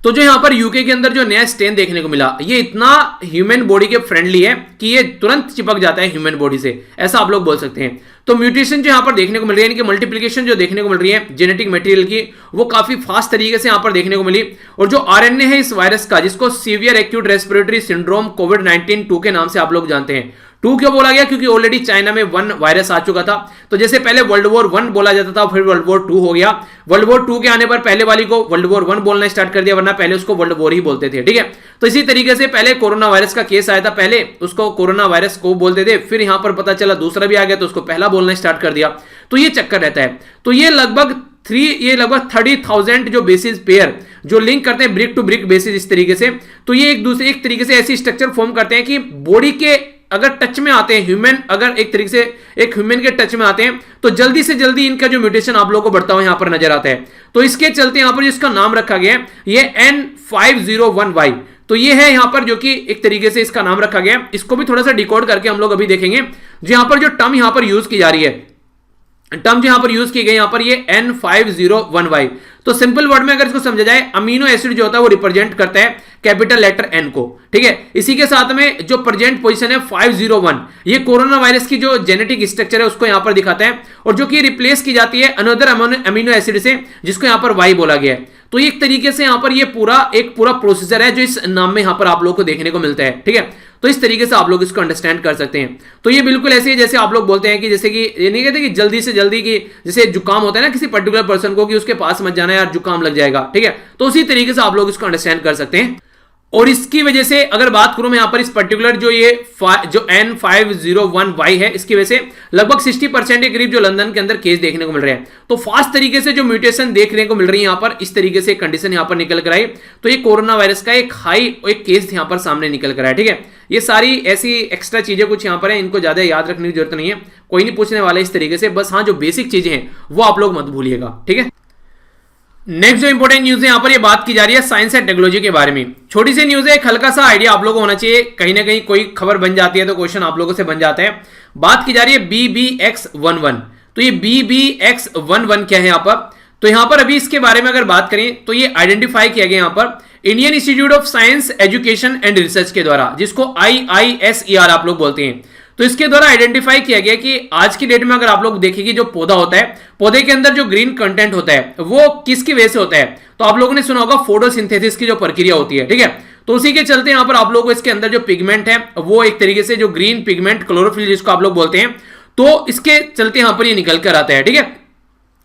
तो जो यहां पर यूके के अंदर जो नया स्ट्रेन देखने को मिला, ये इतना ह्यूमन बॉडी के फ्रेंडली है कि ये तुरंत चिपक जाता है ह्यूमन बॉडी से, ऐसा आप लोग बोल सकते हैं। तो म्यूटेशन जो यहां पर देखने को मिल रही है, इनकी मल्टीप्लिकेशन जो देखने को मिल रही है जेनेटिक मटेरियल की, वो काफी फास्ट तरीके से यहां पर देखने को मिली। और जो आरएनए है इस वायरस का, जिसको सीवियर एक्यूट रेस्पिरेटरी सिंड्रोम कोविड-19 2 के नाम से आप लोग जानते हैं। 2 क्यों बोला गया? क्योंकि ऑलरेडी चाइना में 1 वायरस आ चुका था। तो जैसे पहले वर्ल्ड वॉर 1 बोला जाता था, फिर वर्ल्ड वॉर 2 हो गया। वर्ल्ड वॉर 2 के आने पर पहले वाली को वर्ल्ड वॉर 1 बोलना स्टार्ट कर दिया, वरना पहले उसको वर्ल्ड वॉर ही बोलते थे। ठीक है, तो इसी तरीके से पहले कोरोना वायरस का केस आया था, पहले उसको कोरोना वायरस को बोलते थे, फिर यहां पर पता चला दूसरा भी आ गया तो उसको पहला बोलना स्टार्ट कर दिया। तो ये चक्कर रहता है। तो ये लगभग 30,000 जो बेसिस पेयर जो लिंक करते हैं ब्रिक टू ब्रिक बेसिस इस तरीके से, तो ये एक तरीके से ऐसी स्ट्रक्चर फॉर्म करते हैं कि बॉडी के अगर टच में आते हैं ह्यूमन, अगर एक तरीके से एक ह्यूमन के टच में आते हैं तो जल्दी से जल्दी इनका जो म्यूटेशन आप लोगों को बढ़ता हुआ यहां पर नजर आता है। तो इसके चलते यहां पर जिसका नाम रखा गया है ये N501Y, तो ये है यहां पर जो कि एक तरीके से इसका नाम रखा गया है। इसको भी थोड़ा सा डिकोड करके हम लोग अभी देखेंगे। जो यहां पर जो टर्म यहां पर यूज की जा रही है, टर्म जो यहां पर यूज की गई यहां पर ये N501Y, तो सिंपल वर्ड में अगर इसको समझा जाए, अमीनो एसिड जो होता है वो रिप्रेजेंट करता है कैपिटल लेटर N को। ठीक है, इसी के साथ में जो प्रेजेंट पोजीशन है 501, ये कोरोना वायरस की जो जेनेटिक स्ट्रक्चर है उसको यहां पर दिखाता है, और जो कि रिप्लेस की जाती है अनदर अमीनो एसिड से, जिसको यहां पर Y बोला गया है। तो एक तरीके से यहां पर ये एक पूरा प्रोसीजर है जो इस नाम में यहां पर आप लोग को देखने को मिलता है। ठीक है, तो इस तरीके से आप लोग इसको अंडरस्टैंड कर सकते हैं। तो ये बिल्कुल ऐसे ही जैसे आप लोग बोलते हैं कि जैसे कि ये नहीं कहते कि जल्दी से जल्दी की जैसे जुकाम होता है ना किसी पर्टिकुलर पर्सन को, कि उसके पास मत जाना यार जुकाम लग जाएगा। ठीक है, तो उसी तरीके से आप लोग इसको अंडरस्टैंड कर सकते हैं। और इसकी वजह से अगर बात करूं मैं यहां पर इस पर्टिकुलर जो N501Y है, इसकी वजह से लगभग 60% के करीब जो लंदन के अंदर केस देखने को मिल रहे हैं। तो फास्ट तरीके से जो म्यूटेशन देखने को मिल रही है यहां पर, इस तरीके से कंडीशन यहां पर निकल कर आई। तो ये कोरोना वायरस का एक केस यहां पर सामने निकल कर आया। ठीक है, ये सारी ऐसी एक्स्ट्रा चीजें कुछ यहां पर है, इनको ज्यादा याद रखने की जरूरत नहीं है, कोई नहीं पूछने वाला इस तरीके से, बस हाँ जो बेसिक चीजें हैं वो आप लोग मत भूलिएगा। ठीक है, नेक्स्ट जो इंपॉर्टेंट न्यूज है यहां पर ये बात की जा रही है साइंस एंड टेक्नोलॉजी के बारे में। छोटी सी न्यूज है, एक हल्का सा आइडिया आप लोगों को होना चाहिए, कहीं ना कहीं कोई खबर बन जाती है तो क्वेश्चन आप लोगों से बन जाता है। बात की जा रही है BBX11। तो ये BBX11 क्या है यहां पर? तो यहां पर अभी इसके बारे में अगर बात करें तो ये आइडेंटिफाई किया गया यहां पर Indian institute of science education and research के द्वारा, जिसको IISER आप लोग बोलते हैं। तो इसके द्वारा आइडेंटिफाई किया गया कि आज की डेट में अगर आप लोग देखेंगे जो पौधा होता है, पौधे के अंदर जो ग्रीन कंटेंट होता है वो किसकी वजह से होता है? तो आप लोगों ने सुना होगा फोटोसिंथेसिस की जो प्रक्रिया होती है। ठीक है, तो उसी के चलते यहां पर आप लोगों को इसके अंदर जो पिगमेंट है वो एक तरीके से जो ग्रीन पिगमेंट क्लोरोफिल जिसको आप लोग बोलते हैं, तो इसके चलते यहां पर ये निकल कर आता है। ठीक है,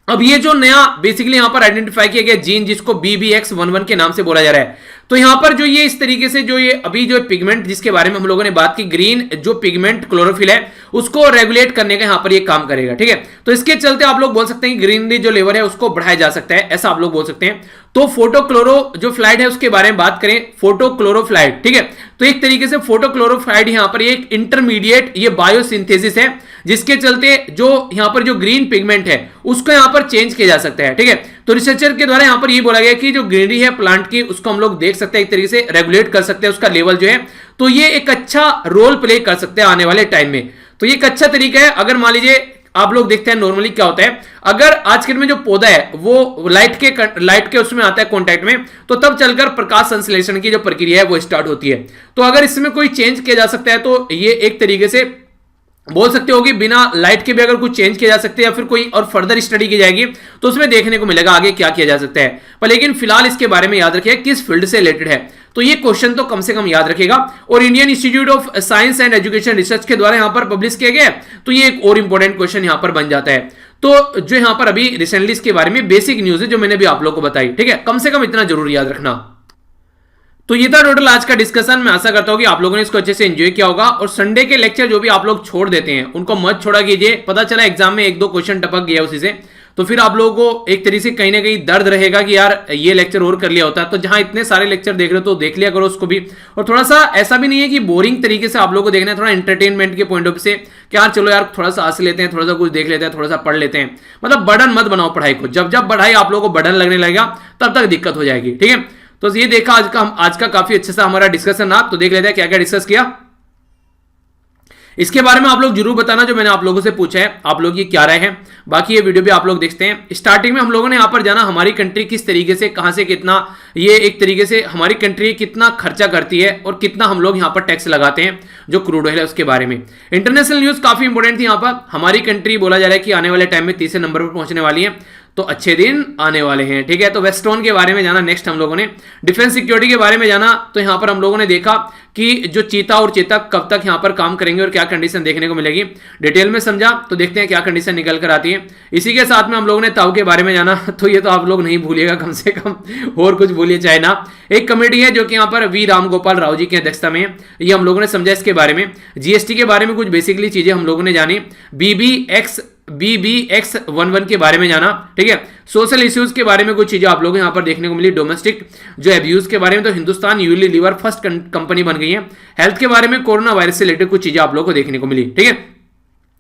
अब ये जो नया बेसिकली यहां पर आइडेंटिफाई किया गया जीन जिसको BBX11 के नाम से बोला जा रहा है, तो यहां पर जो ये इस तरीके से जो ये अभी जो पिगमेंट जिसके बारे में हम लोगों ने बात की, ग्रीन जो पिगमेंट क्लोरोफिल है उसको रेगुलेट करने का यहां पर ये काम करेगा, ठीक है। तो इसके चलते आप लोग बोल सकते हैं ग्रीनरी जो लेवल है उसको बढ़ाया जा सकता है, ऐसा आप लोग बोल सकते हैं। तो फोटोक्लोरो जो फ्लाइड है उसके बारे में बात करें, फोटोक्लोरोफ्लाइड, ठीक है। तो एक तरीके से फोटोक्लोरोफ्लाइड यहां पर एक इंटरमीडिएट ये बायोसिंथेसिस है, जिसके चलते जो यहां पर जो ग्रीन पिगमेंट है उसको यहां पर चेंज किया जा सकता है, ठीक है। तो रिसर्चर के द्वारा यहां पर ये बोला गया कि जो ग्रीनरी है प्लांट की उसको हम लोग देख सकते हैं, एक तरीके से रेगुलेट कर सकते हैं उसका लेवल जो है, तो ये एक अच्छा रोल प्ले कर सकते हैं आने वाले टाइम में। तो ये एक अच्छा तरीका है। अगर मान लीजिए आप लोग देखते हैं नॉर्मली क्या होता है, अगर आज के में जो पौधा है वो लाइट के उसमें आता है कांटेक्ट में, तो तब चलकर प्रकाश संश्लेषण की जो प्रक्रिया है वो स्टार्ट होती है। तो अगर इसमें कोई चेंज किया जा सकता है तो ये एक तरीके से बोल सकते हो कि बिना लाइट के भी अगर कुछ चेंज किया जा सकता है या फिर कोई और फर्दर स्टडी की जाएगी तो उसमें देखने को मिलेगा आगे क्या किया जा सकता है। पर लेकिन फिलहाल इसके बारे में याद रखिए किस फील्ड से रिलेटेड है, तो ये क्वेश्चन तो कम से कम याद रखेगा। और Indian institute of science and education research के द्वारा यहां पर पब्लिश किया गया, तो ये एक और इंपॉर्टेंट क्वेश्चन यहां पर बन जाता है। तो जो यहां पर अभी रिसेंटली इसके बारे में बेसिक न्यूज है जो मैंने भी आप लोग को बताई, ठीक है, कम से कम इतना जरूर याद रखना। तो ये था टोटल आज का डिस्कशन। मैं आशा करता हूं कि आप लोगों ने इसको अच्छे से एंजॉय किया होगा। और संडे के लेक्चर जो भी आप लोग छोड़ देते हैं उनको मत छोड़ा कीजिए। पता चला एग्जाम में 1-2 क्वेश्चन टपक गया उसी से, तो फिर आप लोगों को एक तरीके से कहीं ना कहीं दर्द रहेगा कि यार ये लेक्चर और कर लिया होता। तो जहां इतने सारे लेक्चर देख रहे हो तो देख लिया करो उसको भी। और थोड़ा सा ऐसा भी नहीं है कि बोरिंग तरीके से आप लोगों को देखना है, थोड़ा एंटरटेनमेंट के पॉइंट ऑफ से कि यार चलो यार थोड़ा सा हंस लेते हैं, थोड़ा सा कुछ देख लेते हैं, थोड़ा सा पढ़ लेते हैं। मतलब बर्डन मत बनाओ पढ़ाई को। जब जब पढ़ाई आप लोगों को बर्डन लगने लगेगा तब तक दिक्कत हो जाएगी, ठीक है। तो ये देखा आज का काफी अच्छे से हमारा डिस्कशन रहा। तो देख लेते हैं क्या क्या डिस्कस किया। इसके बारे में आप लोग जरूर बताना जो मैंने आप लोगों से पूछा है, आप लोग ये क्या राय है। बाकी ये वीडियो भी आप लोग देखते हैं। स्टार्टिंग में हम लोगों ने यहाँ पर जाना हमारी कंट्री किस तरीके से कहां से कितना, ये एक तरीके से हमारी कंट्री कितना खर्चा करती है और कितना हम लोग यहाँ पर टैक्स लगाते हैं जो क्रूड ऑयल है उसके बारे में। इंटरनेशनल न्यूज काफी इंपॉर्टेंट थी। यहाँ पर हमारी कंट्री बोला जा रहा है कि आने वाले टाइम में 30 नंबर पर पहुंचने वाली है, तो अच्छे दिन आने वाले हैं, ठीक है। तो वेस्टर्न के बारे में जाना नेक्स्ट हम लोगों ने, डिफेंस सिक्योरिटी के बारे में जाना। तो यहां पर हम लोगों ने देखा कि जो चीता और चेतक कब तक यहां पर काम करेंगे और क्या कंडीशन देखने को मिलेगी, डिटेल में समझा। तो देखते हैं क्या कंडीशन निकल कर आती है। इसी के साथ में हम लोगों ने ताऊ के बारे में जाना। तो ये तो आप लोग नहीं भूलिएगा कम से कम, और कुछ भूलिए चाहे ना। एक कमेटी है जो कि यहाँ पर वी राम गोपाल राव जी की अध्यक्षता में है, ये हम लोगों ने समझा इसके बारे में। जीएसटी के बारे में कुछ बेसिकली चीजें हम लोगों ने जानी। BBX11 के बारे में जाना, ठीक है। सोशल इश्यूज के बारे में कुछ चीजें आप लोगों को यहां पर देखने को मिली। डोमेस्टिक जो एब्यूज के बारे में, तो हिंदुस्तान यूनिलीवर फर्स्ट कंपनी बन गई है। हेल्थ के बारे में कोरोना वायरस से रिलेटेड कुछ चीजें आप लोगों को देखने को मिली, ठीक है।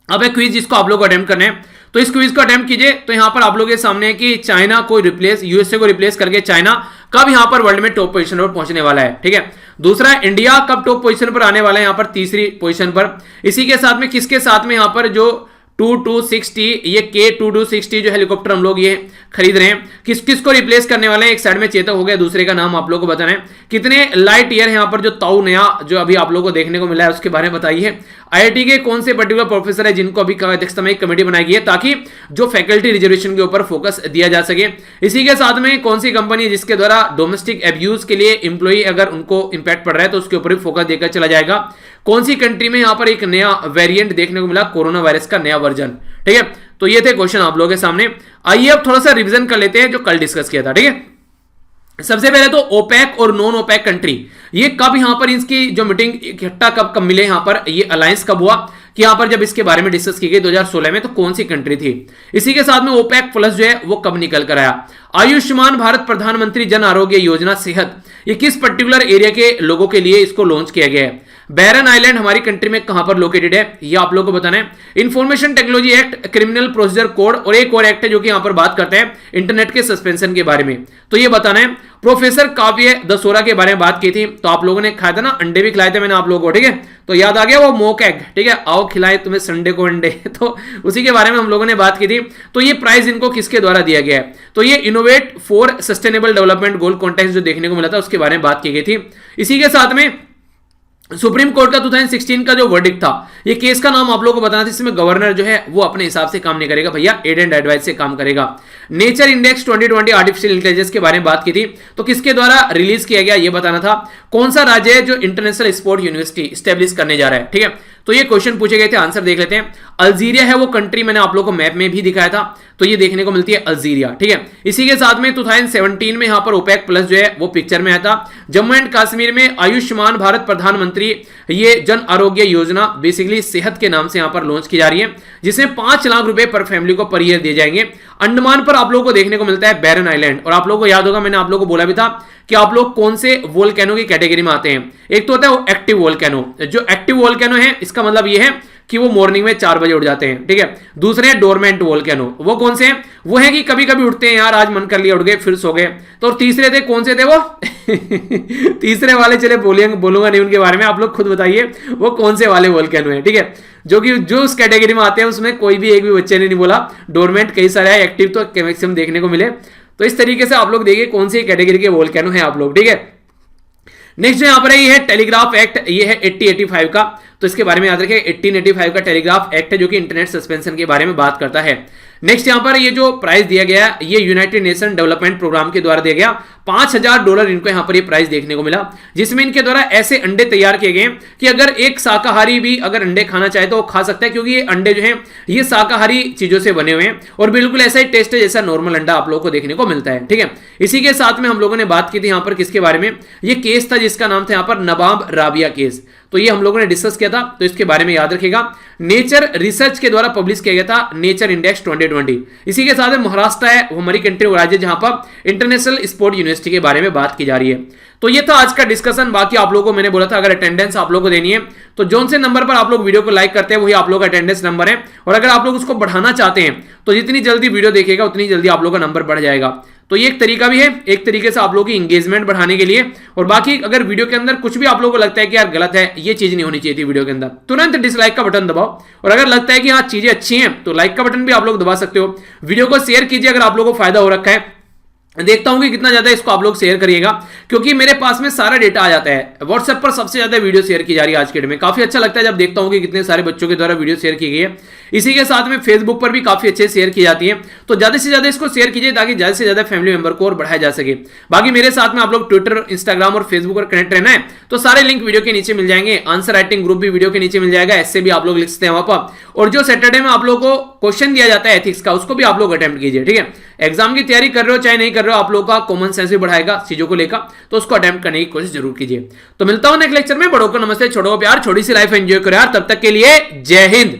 अब एक क्विज जिसको आप लोग को अटेम्प्ट करना है, तो इस क्विज को अटेम्प्ट कीजिए। तो यहां पर आप लोगों के सामने है कि चाइना को रिप्लेस, यूएसए को रिप्लेस करके चाइना कब यहां पर वर्ल्ड में टॉप पोजीशन पर पहुंचने वाला है, ठीक है। दूसरा, इंडिया कब टॉप पोजीशन पर आने वाला है, यहां पर तीसरी पोजीशन पर। इसी के साथ में किसके साथ में यहां पर जो 2260 ये K2260 जो हेलीकॉप्टर हम लोग ये खरीद रहे हैं, किस किस को रिप्लेस करने वाले हैं। एक साइड में चेतक हो गया, दूसरे का नाम आप लोगों को बताना है। कितने लाइट ईयर है यहाँ पर जो ताऊ नया जो अभी आप लोगों को देखने को मिला है उसके बारे में बताइए। आईआईटी के कौन से पर्टिकुलर प्रोफेसर है जिनको अभी अध्यक्षता में एक कमेटी बनाई गई है ताकि जो फैकल्टी रिजर्वेशन के ऊपर फोकस दिया जा सके। इसी के साथ में कौन सी कंपनी जिसके द्वारा डोमेस्टिक एब्यूज के लिए एम्प्लॉई अगर उनको इंपैक्ट पड़ रहा है तो उसके ऊपर भी फोकस देकर चला जाएगा। कौन सी कंट्री में यहाँ पर एक नया वेरिएंट देखने को मिला, कोरोना वायरस का नया वर्जन, ठीक है। तो ये थे क्वेश्चन आप लोगों के सामने। आइए अब थोड़ा सा रिवीजन कर लेते हैं जो कल डिस्कस किया था, ठीक है। सबसे पहले तो ओपेक और नॉन ओपेक कंट्री, ये कब यहां पर इसकी जो मीटिंग इकट्ठा कब मिले, यहां पर ये अलायंस कब हुआ कि यहां पर जब इसके बारे में डिस्कस की गई 2016 में, तो कौन सी कंट्री थी। इसी के साथ में ओपेक प्लस जो है वो कब निकल कर आया। आयुष्मान भारत प्रधानमंत्री जन आरोग्य योजना सेहत, ये किस पर्टिकुलर एरिया के लोगों के लिए इसको लॉन्च किया गया है। बैरन आइलैंड हमारी कंट्री में कहां पर लोकेटेड है, ये आप लोगों को बताना है। Information technology act, criminal procedure code, और एक और एक्ट है जो कि यहां पर बात करते हैं इंटरनेट के सस्पेंशन के बारे में, तो ये बताना है। प्रोफेसर काव्य दसोरा के बारे में बात की थी, तो आप लोगों ने खाया था ना, अंडे भी खिलाए थे मैंने आप लोगों को, ठीक है। तो याद आ गया वो मोक एग, ठीक है, आओ खिलाए तुम्हें संडे को अंडे। तो उसी के बारे में हम लोगों ने बात की थी। तो ये प्राइज इनको किसके द्वारा दिया गया है, तो ये innovate for sustainable development goal context जो देखने को मिला था उसके बारे में बात की गई थी। इसी के साथ में सुप्रीम कोर्ट का 2016 का जो वर्डिक्ट था, ये केस का नाम आप लोगों को बताना था, इसमें गवर्नर जो है वो अपने हिसाब से काम नहीं करेगा भैया, एड एंड एडवाइस से काम करेगा। नेचर इंडेक्स 2020 आर्टिफिशियल इंटेलिजेंस के बारे में बात की थी, तो किसके द्वारा रिलीज किया गया ये बताना था। कौन सा राज्य है जो इंटरनेशनल स्पोर्ट यूनिवर्सिटी स्टैब्लिश करने जा रहा है, ठीक है। तो ये क्वेश्चन पूछे गए थे, आंसर देख लेते हैं। अल्जीरिया है वो कंट्री मैंने आप लोगों को मैप में भी दिखाया था, तो ये देखने को मिलती है अल्जीरिया, ठीक है। इसी के साथ में 2017 में यहां पर ओपेक प्लस जो है वो पिक्चर में आया था। जम्मू एंड कश्मीर में आयुष्मान भारत प्रधानमंत्री ये जन आरोग्य योजना बेसिकली सेहत के नाम से यहां पर लॉन्च की जा रही है, जिसमें 5 लाख रुपए पर फैमिली को पर ईयर दिए जाएंगे। अंडमान पर आप लोगों को देखने को मिलता है बैरन आइलैंड, और आप लोगों को याद होगा मैंने आप लोगों को बोला भी था कि आप लोग कौन से वोल्केनो की कैटेगरी में आते हैं। एक तो होता है वो एक्टिव वोल्केनो, जो एक्टिव वोल्केनो है इसका मतलब ये है कि वो मॉर्निंग में 4 बजे उठ जाते हैं, ठीक है। दूसरे हैं डोरमेंट वोल्केनो, वो कौन से हैं? वो है कि कभी कभी उठते हैं, यार आज मन कर लिया उठ गए फिर सो गए। तो तीसरे थे, कौन से थे वो? तीसरे वाले चले बोलूंगा नहीं उनके बारे में, आप लोग खुद बताइए वो कौन से वाले वोल्केनो है, ठीक है। जो उस कैटेगरी में आते हैं उसमें कोई भी एक भी बच्चे ने नहीं बोला। डोरमेंट कई सारे है, एक्टिव तो मैक्सिमम देखने को मिले। तो इस तरीके से आप लोग देखिए कौन सी कैटेगरी के वोल्केनो है आप लोग, ठीक है। नेक्स्ट जो यहां पर है ये है टेलीग्राफ एक्ट, ये है 1885 का, तो इसके बारे में याद रखिए 1885 का टेलीग्राफ एक्ट है जो कि इंटरनेट सस्पेंशन के बारे में बात करता है। नेक्स्ट यहां पर ये जो प्राइज दिया गया ये यूनाइटेड नेशन डेवलपमेंट प्रोग्राम के द्वारा दिया गया, $5000 इनको यहां पर ये प्राइज देखने को मिला, जिसमें इनके द्वारा ऐसे अंडे तैयार किए गए कि अगर एक शाकाहारी भी अगर अंडे खाना चाहे तो वो खा सकता है, क्योंकि ये अंडे जो हैं ये शाकाहारी चीजों से बने हुए हैं और बिल्कुल ऐसा ही टेस्ट है जैसा नॉर्मल अंडा आप लोगों को देखने को मिलता है, ठीक है। इसी के साथ में हम लोगों ने बात की थी यहां पर किसके बारे में, ये केस था जिसका नाम था यहां पर नवाब राबिया केस, तो ये हम लोगों ने डिस्कस किया था, तो इसके बारे में याद रखिएगा। नेचर रिसर्च के द्वारा पब्लिश किया गया था नेचर इंडेक्स 2020। इसी के साथ में महाराष्ट्र है वो हमारी कंट्री वो राज्य जहां पर इंटरनेशनल स्पोर्ट यूनिवर्सिटी के बारे में बात की जा रही है। तो ये था आज का डिस्कशन। बाकी आप लोगों को मैंने बोला था अगर अटेंडेंस आप लोगों को देनी है तो जोन से नंबर पर आप लोग वीडियो को लाइक करते हैं वही आप लोग का अटेंडेंस नंबर है, और अगर आप लोग उसको बढ़ाना चाहते हैं तो जितनी जल्दी वीडियो देखेगा उतनी जल्दी आप लोग का नंबर बढ़ जाएगा। तो ये एक तरीका भी है, एक तरीके से आप लोगों की इंगेजमेंट बढ़ाने के लिए। और बाकी अगर वीडियो के अंदर कुछ भी आप लोगों को लगता है कि यार गलत है, ये चीज नहीं होनी चाहिए थी वीडियो के अंदर, तुरंत डिसलाइक का बटन दबाओ, और अगर लगता है कि हाँ चीजें अच्छी हैं तो लाइक का बटन भी आप लोग दबा सकते हो। वीडियो को शेयर कीजिए अगर आप लोगों को फायदा हो रखा है, देखता हूं कि कितना ज्यादा इसको आप लोग शेयर करिएगा, क्योंकि मेरे पास में सारा डेटा आ जाता है। व्हाट्सएप पर सबसे ज्यादा वीडियो शेयर की जा रही है आज के डेट में, काफी अच्छा लगता है जब देखता हूं कि कितने सारे बच्चों के द्वारा वीडियो शेयर की गई है। इसी के साथ में फेसबुक पर भी काफी अच्छे शेयर की जाती है, तो ज्यादा से ज्यादा इसको शेयर कीजिए ताकि ज्यादा से ज्यादा फैमिली मेंबर को और बढ़ाया जा सके। बाकी मेरे साथ में आप लोग ट्विटर, इंस्टाग्राम और फेसबुक पर कनेक्ट रहना है तो सारे लिंक वीडियो के नीचे मिल जाएंगे। आंसर राइटिंग ग्रुप भी वीडियो के नीचे मिल जाएगा, ऐसे भी आप लोग लिख सकते हैं वहां पर। और जो सैटरडे में आप लोग को क्वेश्चन दिया जाता है एथिक्स का, उसको भी आप लोग अटेम्प्ट कीजिए, ठीक है। एग्जाम की तैयारी कर रहे हो चाहे नहीं कर रहे हो, आप लोग का कॉमन सेंस भी बढ़ाएगा चीजों को लेकर, तो उसको अटेम्प्ट करने की कोशिश जरूर कीजिए। तो मिलता हूं नेक्स्ट लेक्चर में। बड़ों को नमस्ते, छोटों को प्यार, छोटी सी लाइफ एंजॉय करो यार। तब तक के लिए जय हिंद।